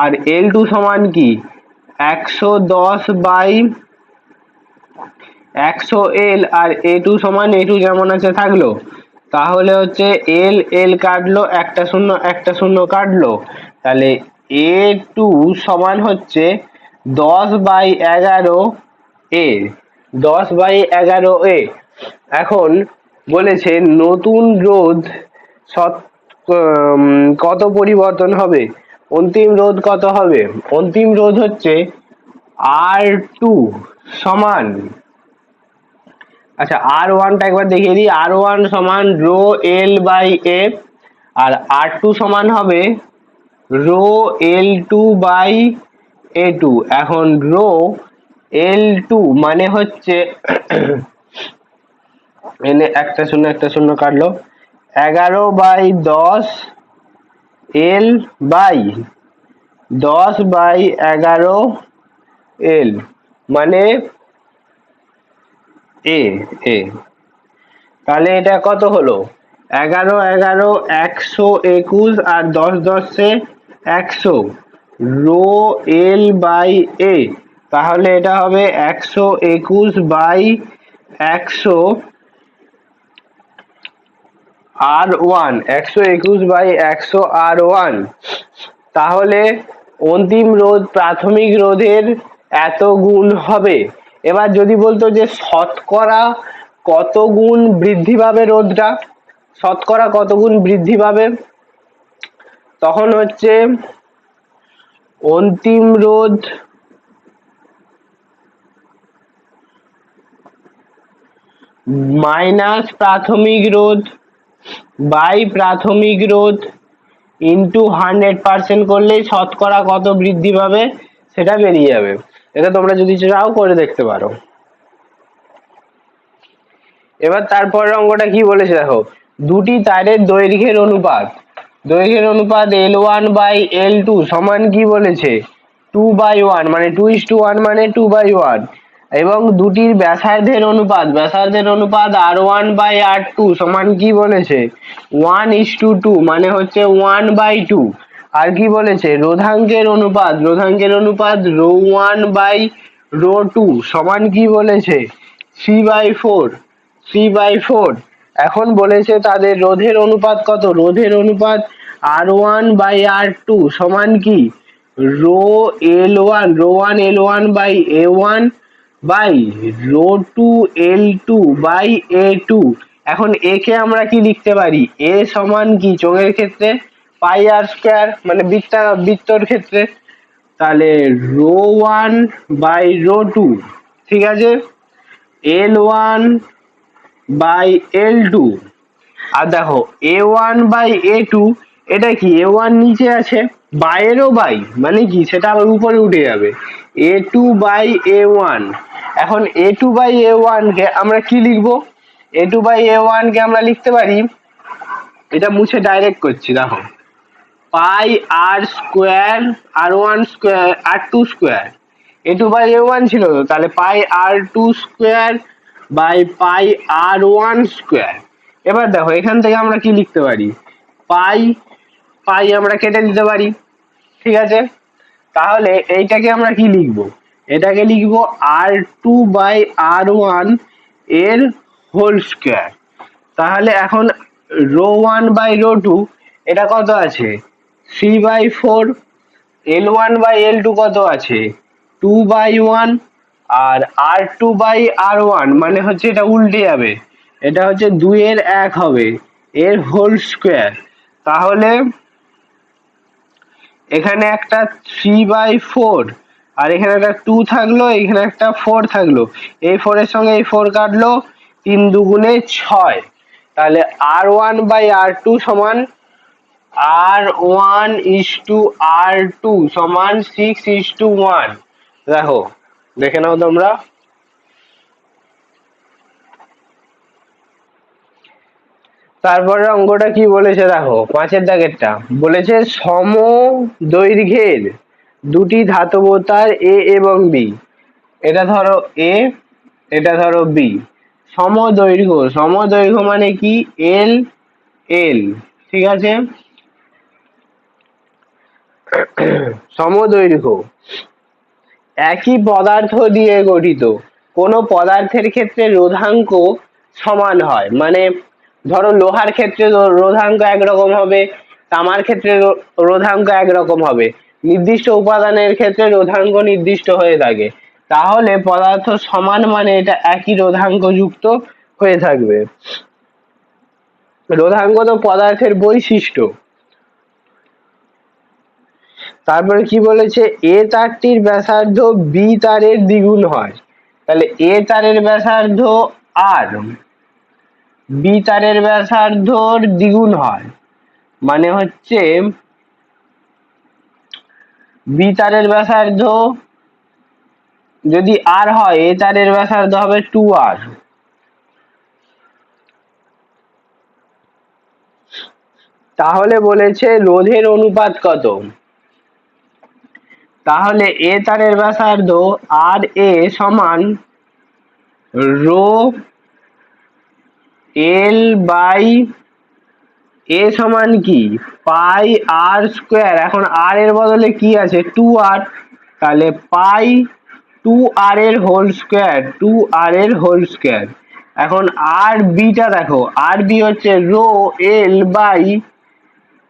আর L2 সমান কি 110/100L, আর A2 সমান A2 যেমন আছে থাকলো, তাহলে হচ্ছে L L কাটলো, একটা শূন্য একটা শূন্য কাটলো, তাহলে A2 সমান হচ্ছে 10/11A, 10/11A। এখন বলেছে নতুন রোধ কত পরিবর্তন হবে, অন্তিম রোধ কত হবে, অন্তিম রোধ হচ্ছে R2 সমান, আচ্ছা R1টা একবার দেখিয়ে দিই, R1 সমান রো L/A, আর R2 সমান হবে রো L2/A2। এখন রো L2 মানে হচ্ছে এনে একটা শূন্য একটা শূন্য কাটলো, 11/10/10/11L, মানে এ এ তাহলে এটা কত হলো, 11 11 121, আর 10 10 100, রো L/A, তাহলে এটা হবে 121/100 R1 121/100 R1, তাহলে অন্তিম রোধ প্রাথমিক রোধের এত গুণ হবে। এবার যদি বলতো যে শতকরা কত গুণ বৃদ্ধি পাবে রোধটা, শতকরা কত গুণ বৃদ্ধি পাবে, তখন হচ্ছে অন্তিম রোধ মাইনাস প্রাথমিক রোধ বাই প্রাথমিক রোধ ইন্টু 100% করলেই শতকরা কত বৃদ্ধি পাবে সেটা বেরিয়ে যাবে। এটা তোমরা যদি চাও করে দেখতে পারো। এবার তারপরের অঙ্কটা কি বলেছে দেখো, দুটি তারের দৈর্ঘ্যের অনুপাত L1/L2 সমান কি বলেছে 2/1, মানে 2:1 মানে 2/1, এবং দুটির ব্যাসার্ধের অনুপাত R1/R2 সমান কি বলেছে 1:2, মানে হচ্ছে 1/2। আর কি বলেছে রোধাঙ্কের অনুপাত ρ1/ρ2 সমান কি বলেছে 3/4। এখন বলেছে তাদের রোধের অনুপাত কত, রোধের অনুপাত R1/R2 সমান কি ρ1L1/A1 বাই ρ2L2/A2। এখন এ কে আমরা কি লিখতে পারি, এ সমান কি চোঙের ক্ষেত্রে πr², মানে বৃত্তর ক্ষেত্রে, তাহলে ρ1/ρ2, ঠিক আছে, L1/L2। আর দেখো A1/A2, এটা কি A1 নিচে আছে, বাইরেও বাই মানে কি সেটা আবার উপরে উঠে যাবে, A2/A1। এখন A2/A1 কে আমরা কি লিখবো, A2/A1 কে আমরা লিখতে পারি, এটা মুছে ডাইরেক্ট করছি দেখো, πr²R1² A2/A1 ছিল তো, তাহলে πr2²/πr1²। এবার দেখো এখান থেকে আমরা কি লিখতে পারি, পাই আমরা কেটে দিতে পারি, ঠিক আছে। তাহলে এইটাকে আমরা কি লিখবো, এটাকে লিখবো R2/R1 এর হোল স্কয়ার। তাহলে এখন ρ1/ρ2 এটা কত আছে 3/4, L1/L2 কত আছে 2/1, আর R2/R1 মানে হচ্ছে এটা উল্টে যাবে, এটা হচ্ছে 2/1 হবে এর হোল স্কয়ার। তাহলে এখানে একটা 3/4 আর এখানে একটা 2 থাকলো, এখানে একটা 4 থাকলো, এই 4 এর সঙ্গে এই 4 কাটলো, 3 দুগুণে 6। তাহলে R1/R2 সমান R1:R2 সমান 6:1। দেখো দেখে নাও তোমরা। তারপরে অঙ্কটা কি বলেছে দেখো, 5-এর দাগেরটা বলেছে সম দৈর্ঘ্যের দুটি ধাতব তার A এবং B, এটা ধরো A, এটা ধরো B, সমদৈর্ঘ্য মানে কি L, ঠিক আছে, সমদৈর্ঘ্য একই পদার্থ দিয়ে গঠিত। কোন পদার্থের ক্ষেত্রে রোধাঙ্ক সমান হয়, মানে ধরো লোহার ক্ষেত্রে রোধাঙ্ক একরকম হবে, তামার ক্ষেত্রে রোধাঙ্ক একরকম হবে, নির্দিষ্ট উপাদানের ক্ষেত্রে রোধাঙ্ক নির্দিষ্ট হয়ে থাকে। তাহলে পদার্থ সমান মানে এটা একই রোধাঙ্ক যুক্ত হয়ে থাকবে। রোধাঙ্ক তো পদার্থের বৈশিষ্ট্য। তারপরে কি বলেছে এ তারটির ব্যাসার্ধ বি তারের দ্বিগুণ হয়, তাহলে এ তারের ব্যাসার্ধ আর বি তারের ব্যাসার্ধর দ্বিগুণ হয়, মানে হচ্ছে বি তারের ব্যাসার্ধ যদি আর হয় এ তারের ব্যাসার্ধ হবে 2r। তাহলে বলেছে রোধের অনুপাত কত, তাহলে এ তারের ব্যাসার্ধ আর এ সমান রো এল বাই এ সমান কি πr², এখন আর এর বদলে কি আছে 2r, তাহলে π 2r এর হোল স্কয়ার এখন আর বিটা দেখো, আর বি হচ্ছে রো এল বাই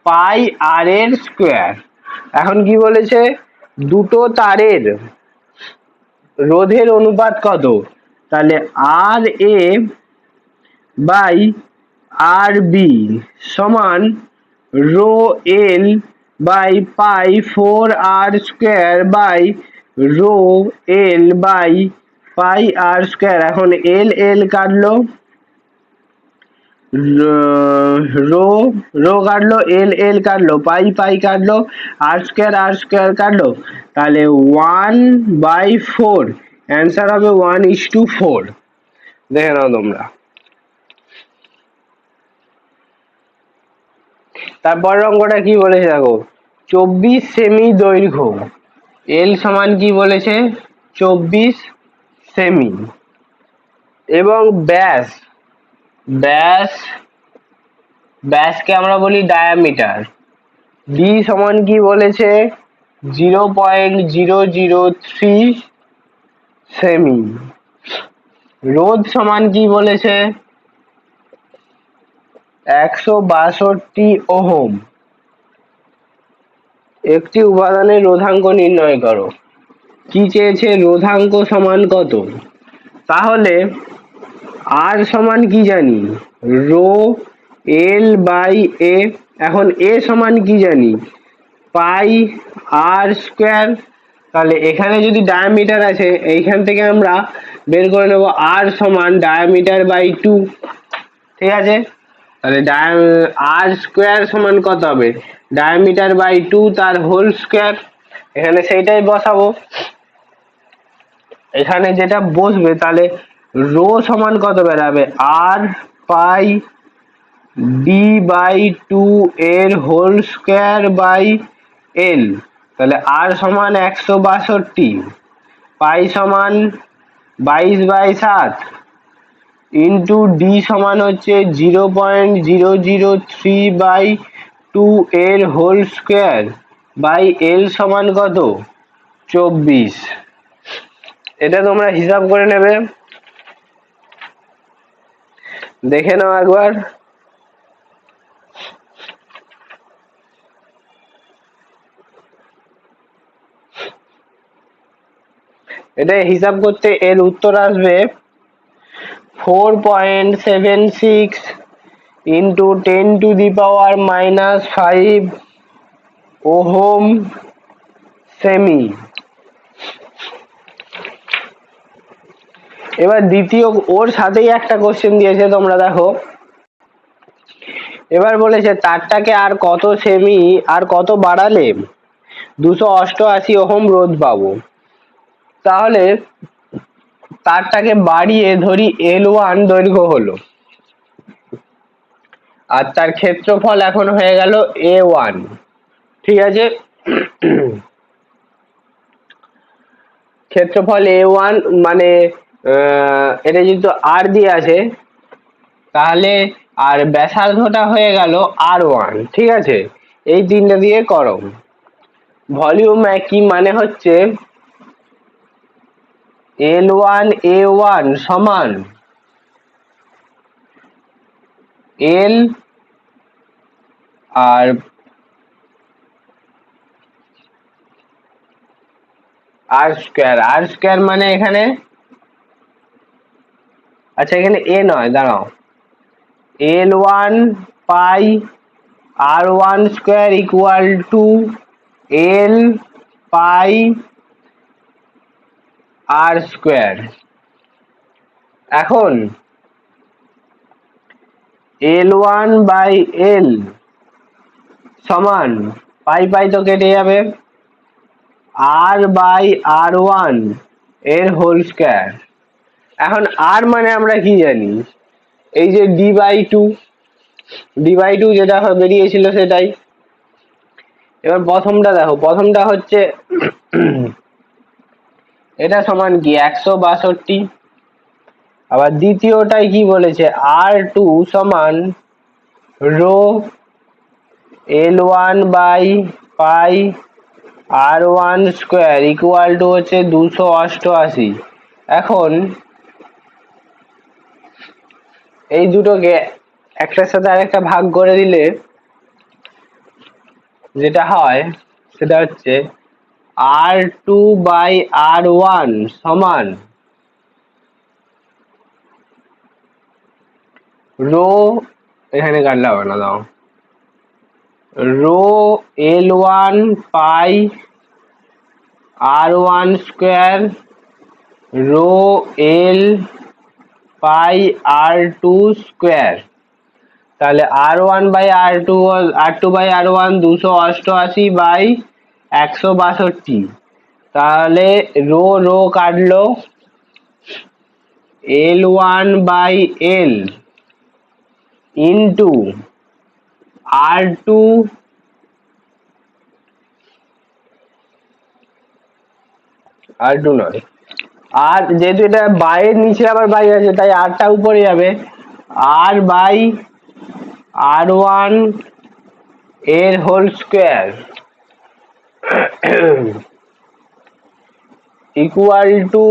পাই আর এর স্কোয়ার। এখন কি বলেছে, দুটো তারের রোধের অনুপাত কত, তাহলে R A by R B সমান rho L by pi 4 R square by rho L by pi R square. এখন এল এল কাটলো, রো রো কাটলো, এল এল কাটলো, পাই পাই কাটলো, আর স্কোয়ার কাটলো, তাহলে 1/4, অ্যান্সার হবে 1:4। দেখে নাও তোমরা। তারপর অঙ্কটা কি বলেছে দেখো, 24 সেমি দৈর্ঘ্য, এল সমান কি বলেছে 24 সেমি, এবং ব্যাস, ব্যাস ব্যাসকে আমরা বলি ডায়ামিটার, ডি সমান কি বলেছে 0.003 সেমি, রোধ সমান কি বলেছে 162 ওহম। একটি উপাদানের রোধাঙ্ক নির্ণয় করো। কি চেয়েছে, রোধাঙ্ক সমান কত, তাহলে আর সমান কি জানি রো এল বাই এ, এখন এ সমান কি জানি পাই আর স্কোয়ার, তাহলে এখানে যদি ডায়ামিটার আছে এইখান থেকে আমরা বের করে নেব আর সমান ডায়ামিটার বাই 2, ঠিক আছে। তাহলে আর স্কোয়ার সমান কত হবে, ডায়ামিটার বাই 2 তার হোল স্কোয়ার, এখানে সেইটাই বসাবো। এখানে যেটা বসবে তাহলে রো সমান কত বেরাবে আর পাই ডি বাই 2 এর হোল স্কোয়ার বাই এল, তাহলে আর সমান 162, পাই সমান 22/7 ইন্টু ডি সমান হচ্ছে 0.003/2 এর হোল স্কোয়ার বাই এল সমান কত 24। এটা তোমরা হিসাব করে নেবে, দেখে নাও একবার। এটা হিসাব করতে এর উত্তর আসবে 4.76 ইন্টু 10⁻⁻5 ওহম সেমি। এবার দ্বিতীয়, ওর সাথেই একটা কোশ্চেন দিয়েছে তোমরা দেখো, এবার বলেছে তারটাকে আর কত সেমি আর কত বাড়ালে 288 ওহম রোধ পাবো। তাহলে তারটাকে বাড়িয়ে ধরি L1 দৈর্ঘ্য হলো, আর তার ক্ষেত্রফল এখন হয়ে গেল A1, ঠিক আছে। ক্ষেত্রফল A1 মানে এটা যেহেতু আর দিয়ে আছে তাহলে, আর ব্যাসার্ধটা হয়ে গেল R1, ঠিক আছে। এই তিনটা দিয়ে করো। ভলিউম একই, মানে হচ্ছে L1 A1 সমান L আর আর স্কোয়ার মানে এখানে, আচ্ছা এখানে এ নয়, দাঁড়াও, L1 pi R1 square equal to L pi R square. এখন L1 বাই L সমান পাই পাই তো কেটে যাবে, আর বাই R1 এর হোল স্কোয়ার। এখন আর মানে আমরা কি জানি, এই যে d/2 যেটা বেরিয়েছিল সেটাই। এবার প্রথমটা দেখো, প্রথমটা হচ্ছে এটা সমান কি 162, আবার দ্বিতীয়টাই কি বলেছে R2 সমান rho L1 by pi R1 square equal to হচ্ছে 288। এখন এই দুটোকে একটার সাথে আরেকটা ভাগ করে দিলে যেটা হয় সেটা হচ্ছে R2/R1 সমান রো, এখানে কাটলে হবে না, দাও, rho L1 pi R1 square rho L পাই R2 স্কোয়ার। তাহলে R1/R2 288/162, তাহলে রো রো কাটলো, L1/L ইন্টু R2 নয়, আর যেহেতু এটা বাইয়ের নিচে আবার বাই আছে তাই আরটা উপরে যাবে, R/R1 এর হোল স্কোয়ার ইকুয়াল টু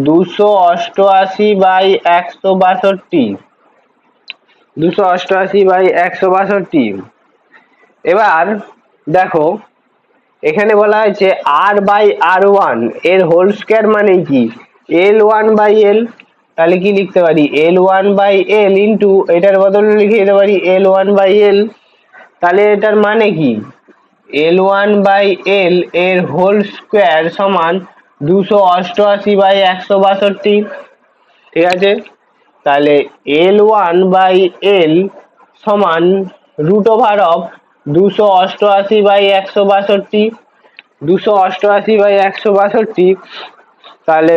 288/162। এবার দেখো এখানে বলা হয়েছে R/R1 এর হোল স্কোয়ার মানে কি L1/L, তাহলে কি লিখতে পারি L1/L ইন্টু এটার বদলে লিখে দিতে পারি L1/L। তাহলে এটার মানে কি L1/L এর হোল স্কোয়ার সমান 288/162, ঠিক আছে। তাহলে L1/L সমান √অফ 288/162, 288/162, তাহলে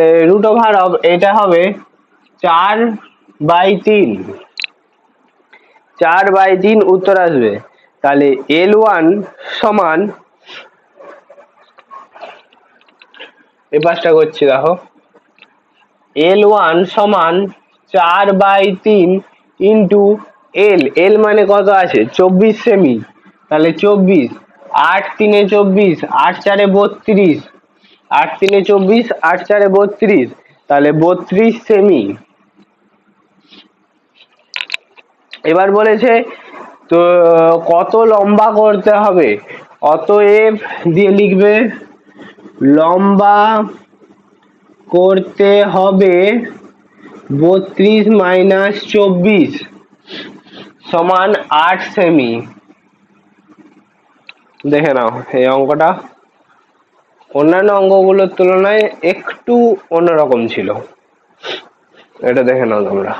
√অফ এটা হবে 4/3, 4/3 উত্তর আসবে। তাহলে L1 সমান, এই পাশটা করছি দেখো, L1 সমান 4/3 ইন্টু L মানে কত আছে 24 সেমি, তাহলে 24, 8 3 24, 8 4 32, 8 3 24, 8 4 32, তাহলে 32 সেমি। এবার বলেছে তো কত লম্বা করতে হবে, অতএব দিয়ে লিখবে লম্বা করতে হবে 32 - 24 সমান 8 সেমি। দেখে নাও এই অঙ্কটা অন্যান্য অঙ্কগুলোর তুলনায় একটু অন্যরকম ছিল, এটা দেখে নাও তোমরা।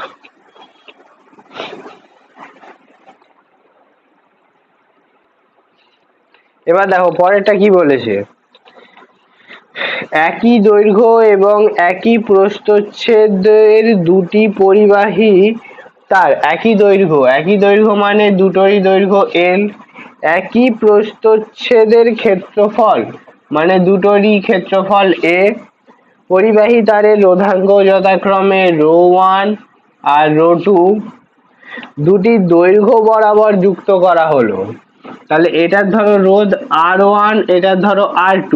এবার দেখো পরেরটা কি বলেছে, একই দৈর্ঘ্য এবং একই প্রস্থচ্ছেদের দুটি পরিবাহী তার, একই দৈর্ঘ্য মানে দুটোরই দৈর্ঘ্য L, একই প্রস্থচ্ছেদের ক্ষেত্রফল মানে দুটোরই ক্ষেত্রফল A, পরিবাহী তারের রোধাঙ্ক যথাক্রমে ρ1 আর ρ2 দুটি দৈর্ঘ্য বরাবর যুক্ত করা হলো। তাহলে এটার ধরো রোধ R1, এটার ধরো R2,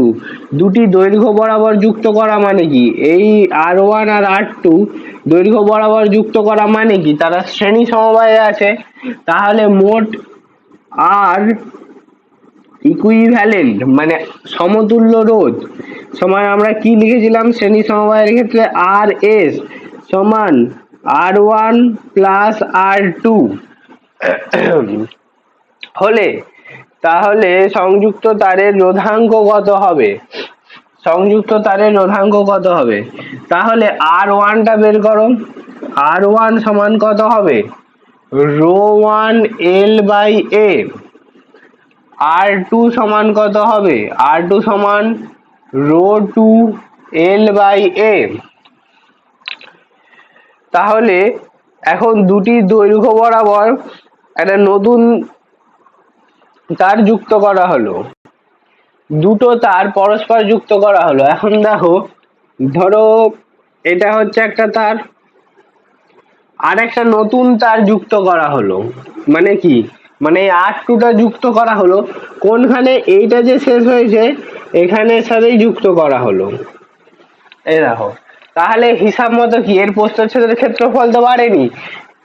দুটি দৈর্ঘ্য বরাবর যুক্ত করা মানে কি এই R1 আর R2 দৈর্ঘ্য বরাবর যুক্ত করা মানে কি তারা শ্রেণী সমবায়ে আছে, তাহলে মোট আর ইকুইভ্যালেন্ট মানে সমতুল্য রোধ সময় আমরা কি লিখেছিলাম শ্রেণী সমবায়ের ক্ষেত্রে RS সমান R1 প্লাস R2 হলে তাহলে সংযুক্ত তারের রোধাঙ্ক কত হবে, সংযুক্ত তারের রোধাঙ্ক কত হবে, তাহলে R1 টা বের করো, R1 সমান কত হবে ρ1 L/A, R2 সমান কত হবে R2 সমান ρ2 L/A। তাহলে এখন দুটি দৈর্ঘ্য বরাবর একটা নতুন তার যুক্ত করা হলো, দুটো তার পরস্পর যুক্ত করা হলো। এখন দেখো ধরো এটা হচ্ছে একটা তার আর একটা নতুন তার যুক্ত করা হলো, মানে কি মানে R2টা যুক্ত করা হলো কোনখানে, এইটা যে শেষ হয়েছে এখানের সাথেই যুক্ত করা হলো। এই দেখো তাহলে হিসাব মতো কি এর প্রস্থচ্ছেদের ক্ষেত্রফল তো বাড়েনি,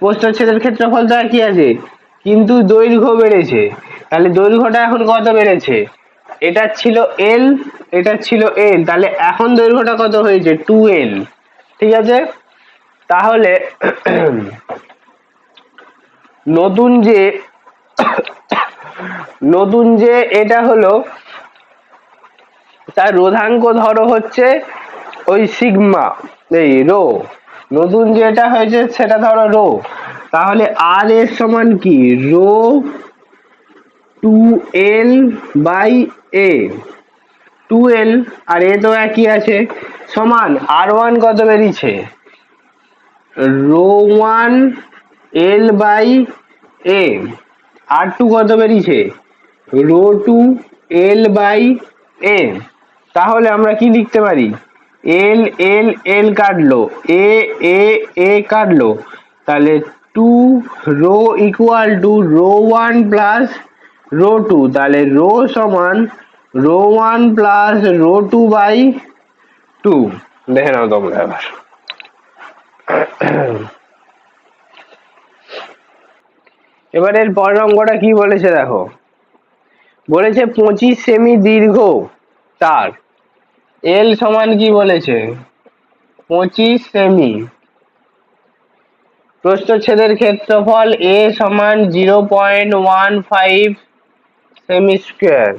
প্রস্থচ্ছেদের ক্ষেত্রফল তো একই আছে, কিন্তু দৈর্ঘ্য বেড়েছে। তাহলে দৈর্ঘ্যটা এখন কত বেড়েছে, এটা ছিল এল, এটা ছিল এল, তাহলে এখন দৈর্ঘ্যটা কত হয়েছে 2L। ঠিক আছে, তাহলে নতুন যে এটা হলো তার রোধাঙ্ক ধরো হচ্ছে ওই সিগমা, এই রো, নতুন যেটা হয়েছে সেটা ধরো রো, তাহলে আর এর সমান কি rho 2L by A, 2L আর এ তো একই আছে, সমান R1 কত বেরিয়েছে rho 1L by A, R2 কত বেরিয়েছে রো 2L বাই এ। তাহলে আমরা কি লিখতে পারি, এল এল এল কাটলো, এ এ এ কাটলো, তাহলে 2 rho equal to rho 1 plus rho 2, তাহলে রো সমান রো 1 প্লাস রো 2 বাই 2। দেখে নাও তোমরা এবার। এবার এর পরের অঙ্কটা কি বলেছে দেখো, বলেছে 25 সেমি দীর্ঘ তার এল সমান কি বলেছে 25 সেমি, প্রস্থচ্ছেদের ক্ষেত্রফল এ সমান 0.15 সেমি স্কোয়ার,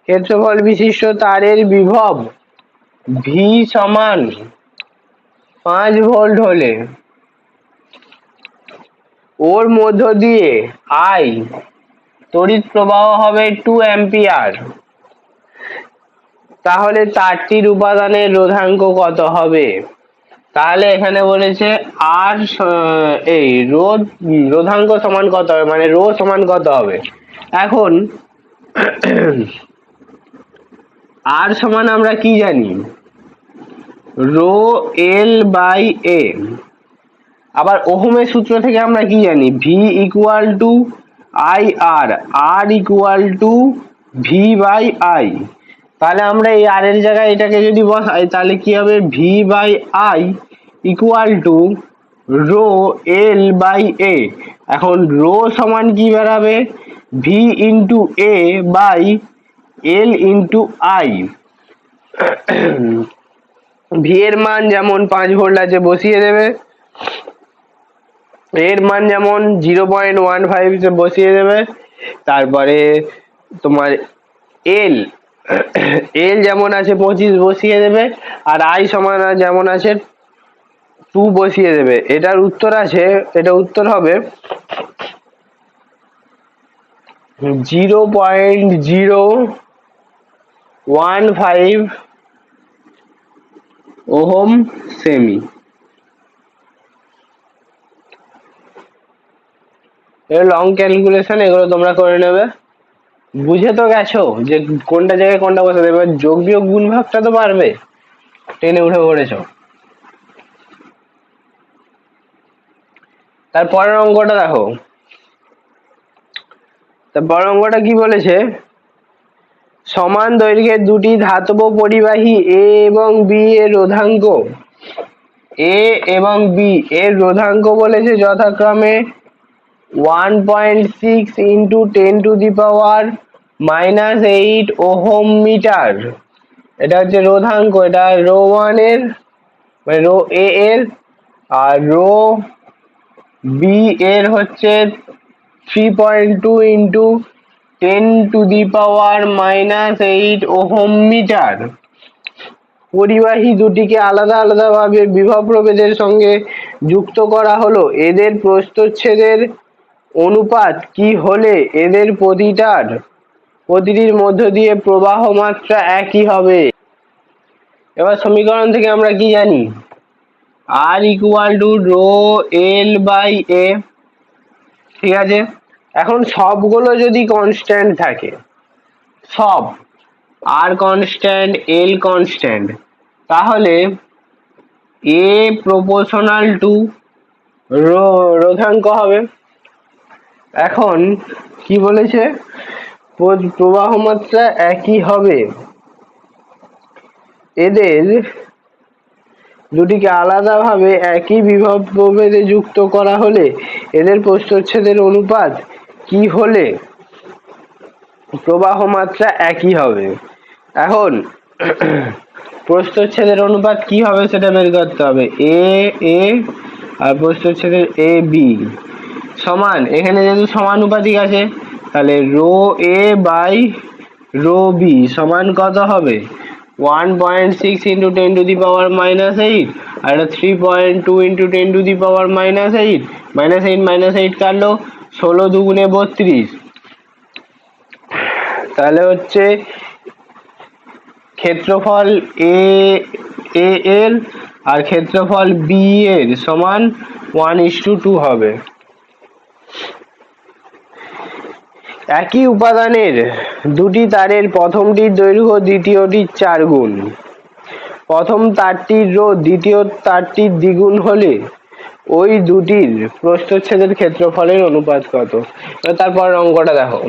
ক্ষেত্রফল বিশিষ্ট তারের বিভব ভি সমান 5 ভোল্ট হলে ওর মধ্য দিয়ে আই তড়িৎ প্রবাহ হবে 2 অ্যাম্পিয়ার, তাহলে তারটির উপাদানের রোধাঙ্ক কত হবে। তাহলে এখানে বলেছে আর এই রোধাঙ্ক সমান কত হবে, মানে রো সমান কত হবে। এখন আর সমান আমরা কি জানি রো এল বাই এ, আবার ওহমের সূত্র থেকে আমরা কি জানি V equal to I R, R equal to V by I. তাহলে আমরা এই আর এর জায়গায় এটাকে যদি বসাই তাহলে কি হবে V by I equal to rho L by A. এখন রো সমান কি বেরাবে V into A by L into I. V এর মান যেমন 5 ভোল্ট আছে বসিয়ে দেবে, এর মান যেমন 0.15 বসিয়ে দেবে, তারপরে তোমার এল এল যেমন আছে 25 বসিয়ে দেবে, আর আই সমান যেমন আছে 2 বসিয়ে দেবে। এটার উত্তর আছে, এটা উত্তর হবে 0.015 ওহম সেমি। লং ক্যালকুলেশন এগুলো তোমরা করে নেবে, বুঝে তো গেছো যে কোনটা জায়গায় কোনটা বসে দেবে, যোগ বিয়োগ গুণ ভাগটা তো পারবে, টেনে উঠে পড়েছো। তারপরের অঙ্কটা দেখো, তারপরের অঙ্কটা কি বলেছে সমান দৈর্ঘ্যের দুটি ধাতব পরিবাহী এ এবং বি এর রোধাঙ্ক, এ এবং বি এর রোধাঙ্ক বলেছে যথাক্রমে 1.6 ইন্টু 10⁻⁻8 ওহম মিটার। এটা হচ্ছে রোধাঙ্ক, এটা রো 1 এর মানে রো এ এর, আর রো বি এর হচ্ছে 3.2 ইন্টু 10⁻⁻8 ওহম মিটার। পরিবাহী দুটিকে আলাদা আলাদা ভাবে বিভব প্রভেদের সঙ্গে যুক্ত করা হলো, এদের প্রস্থচ্ছেদের অনুপাত কি হলে এদের প্রতিটির মধ্য দিয়ে প্রবাহ মাত্রা একই হবে। এবার সমীকরণ থেকে আমরা কি জানি R equal to rho L by A. ঠিক আছে, এখন সবগুলো যদি কনস্ট্যান্ট থাকে, সব আর কনস্ট্যান্ট এল কনস্ট্যান্ট, তাহলে এ প্রপোর্শনাল টু রোধাঙ্ক হবে। এখন কি বলেছে প্রবাহ মাত্রা একই হবে, এদের দুটিকে আলাদাভাবে একই বিভব প্রভেদে যুক্ত করা হলে এদের প্রস্থচ্ছেদের অনুপাত কি হলে প্রবাহ মাত্রা একই হবে? এখন প্রস্থচ্ছেদের অনুপাত কি হবে সেটা বের করতে হবে। এ এ আর প্রস্থচ্ছেদের এ বি সমান, এখানে যেহেতু সমানুপাতিক আছে তাহলে rho A by rho B সমান কত হবে? 1.6 ইন্টু 10⁻⁻8 আর 3.2 ইন্টু 10⁻⁻8 -8 কাটলো 16 দুগুণে 32, তাহলে হচ্ছে ক্ষেত্রফল এ এর আর ক্ষেত্রফল বি এর সমান 1:2 হবে। একই উপাদানের দুটি তারের প্রথমটির দৈর্ঘ্য দ্বিতীয়টির 4 গুণ, প্রথম তারটির রোধ দ্বিতীয় তারটির দ্বিগুণ হলে ওই দুটির প্রস্থচ্ছেদের ক্ষেত্রফলের অনুপাত কত? তারপর অঙ্কটা দেখো।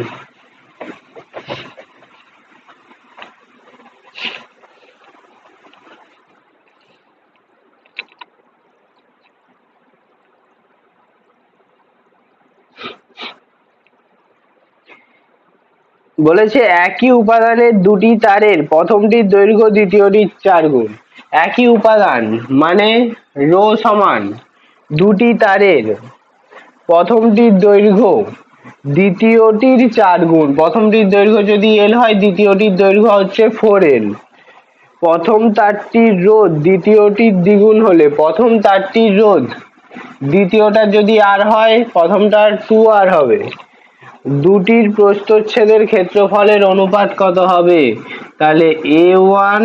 বলেছে একই উপাদানের দুটি তারের প্রথমটির দৈর্ঘ্য দ্বিতীয়টির 4 গুণ। একই উপাদান মানে রো সমান দুটি তারের প্রথমটির দৈর্ঘ্য দ্বিতীয়টির 4 গুণ। প্রথমটির দৈর্ঘ্য যদি এল হয় দ্বিতীয়টির দৈর্ঘ্য হচ্ছে 4L। প্রথম তারটির রোধ দ্বিতীয়টির দ্বিগুণ হলে প্রথম তারটির রোধ দ্বিতীয়টার যদি আর হয় প্রথমটার 2R হবে। দুটির প্রস্থচ্ছেদের ক্ষেত্রফলের অনুপাত কত হবে? তাহলে A1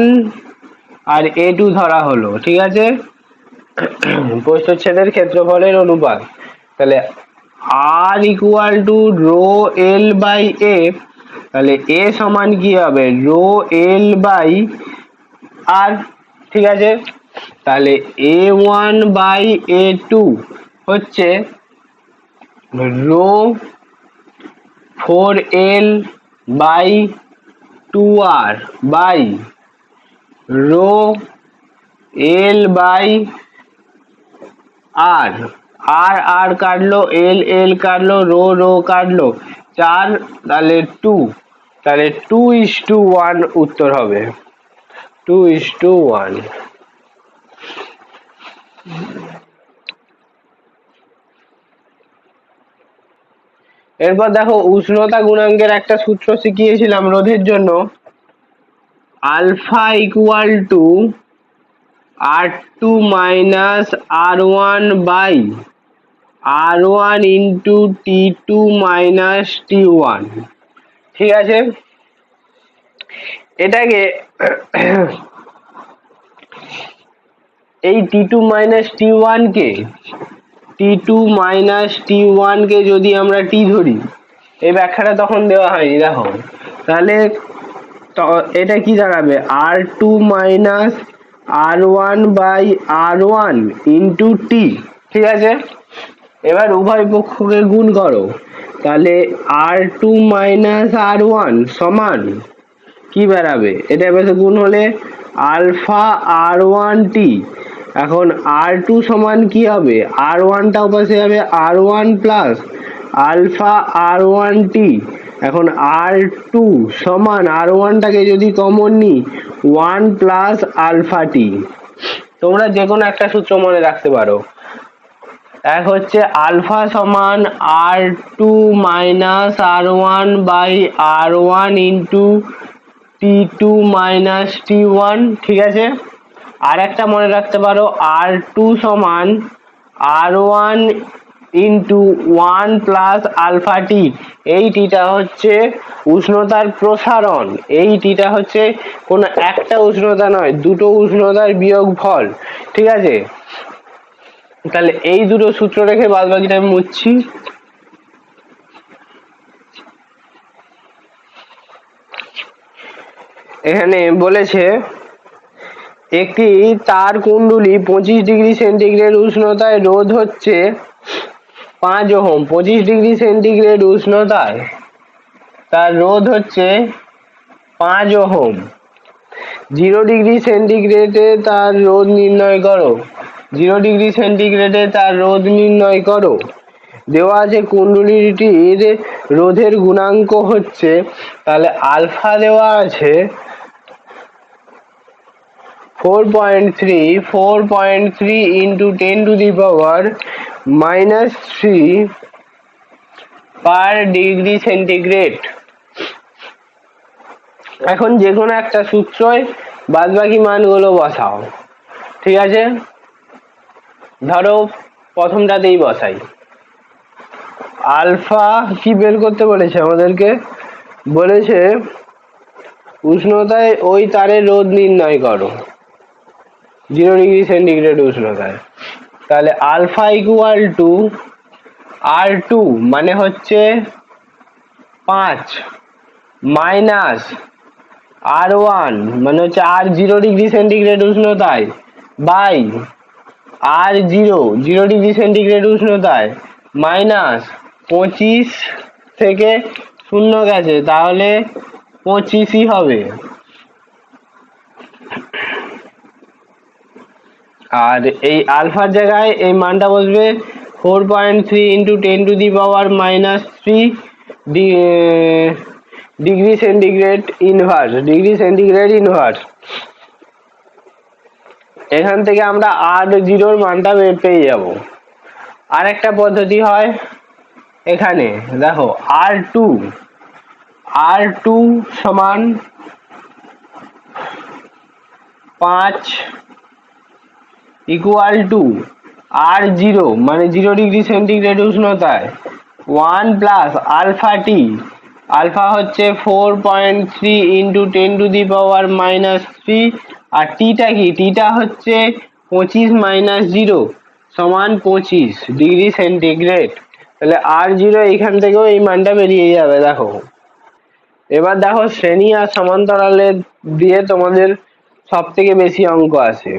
আর A2 ধরা হলো, ঠিক আছে। প্রস্থচ্ছেদের ক্ষেত্রফলের অনুপাত তাহলে R equal to rho L by A, তাহলে এ সমান কি হবে? রো এল বাই আর, ঠিক আছে। তাহলে A1 বাই A2 হচ্ছে rho 4L by 2R by rho L by R, আর কাটলো, এল কাটলো, রো কাটলো 4, তাহলে 2, তাহলে 2:1 উত্তর হবে 2:1। এরপর দেখো উষ্ণতা গুণাঙ্কের একটা সূত্র শিখিয়েছিলাম রোধের জন্য, alpha equal to R2 minus R1 by R1 into T2 minus T1, ঠিক আছে। এটাকে এই T2 মাইনাস T1 কে যদি আমরা T ধরি, এই ব্যাখ্যাটা তখন দেওয়া হয়নি দেখো, তাহলে এটা কি দাঁড়াবে? R2 minus R1 by R1 into T, ঠিক আছে। এবার উভয় পক্ষকে গুণ করো, তাহলে R2 মাইনাস R1 সমান কি বেরাবে? এটা এবার গুণ হলে আলফা R1T। এখন R2 সমান কি হবে? R1টা পাশে যাবে R1 প্লাস আলফা R1T। এখন R2 সমান R1টাকে যদি কমন নিই 1 প্লাস আলফা T। তোমরা যে কোনো একটা সূত্র মনে রাখতে পারো। এক হচ্ছে আলফা সমান R2 minus R1 by R1 into T2 minus T1, ঠিক আছে। আর একটা মনে রাখতে পারো R2 সমান R1 into 1 plus alpha T। এই টিটা হচ্ছে উষ্ণতার প্রসারণ, এই টিটা হচ্ছে কোনো একটা উষ্ণতা নয়, দুটো উষ্ণতার বিয়োগফল, ঠিক আছে। তাহলে এই দুটো সূত্র রেখে বাদ বাকিটা আমি মুছছি। এখানে বলেছে একটি তার কুণ্ডলী 25 ডিগ্রি সেন্টিগ্রেড উষ্ণতায় রোধ হচ্ছে 5 ওহম। 25 ডিগ্রি সেন্টিগ্রেড উষ্ণতায় তার রোধ হচ্ছে 5 ওহম। 0°C তার রোধ নির্ণয় করো। 0°C তার রোধ নির্ণয় করো। দেওয়া আছে কুণ্ডলীটির রোধের গুণাঙ্ক হচ্ছে, তাহলে আলফা দেওয়া আছে 4.3 into 10⁻³ per degree centigrade। এখন যে কোনো একটা সূত্রয় বাদবাকি মানগুলো বসাও। ঠিক আছে, ধরো প্রথমটাতেই বসাই। আলফা কি বের করতে বলেছে আমাদেরকে? বলেছে উষ্ণতায় ওই তারের রোধ নির্ণয় করো 0°C উষ্ণতায়। তাহলে আলফা ইকুয়াল টু R2 মানে হচ্ছে 5 মাইনাস R1 মানে হচ্ছে R0°C উষ্ণতায় বাই R0°C উষ্ণতায় মাইনাস 25 থেকে 0 গেছে, তাহলে 25ই হবে। আর এই আলফার জায়গায় এই মানটা বসবে 4.3 into 10⁻³ ডিগ্রি সেন্টিগ্রেড ইনভার্স। এখান থেকে আমরা R0 মানটা পেয়ে যাব। আর একটা পদ্ধতি হয়, এখানে দেখো R2 সমান 5 ইকুয়াল টু R0 মানে 0°C উষ্ণতায় 1 প্লাস আলফা টি। আলফা হচ্ছে 4.3 into 10⁻³ আর টিটা কি? টিটা হচ্ছে 25 মাইনাস 0 সমান 25°C। তাহলে R0 এখান থেকেও এই মানটা বেরিয়ে যাবে। দেখো এবার দেখো শ্রেণী আর সমান্তরালের দিয়ে তোমাদের সব থেকে বেশি অঙ্ক আসে।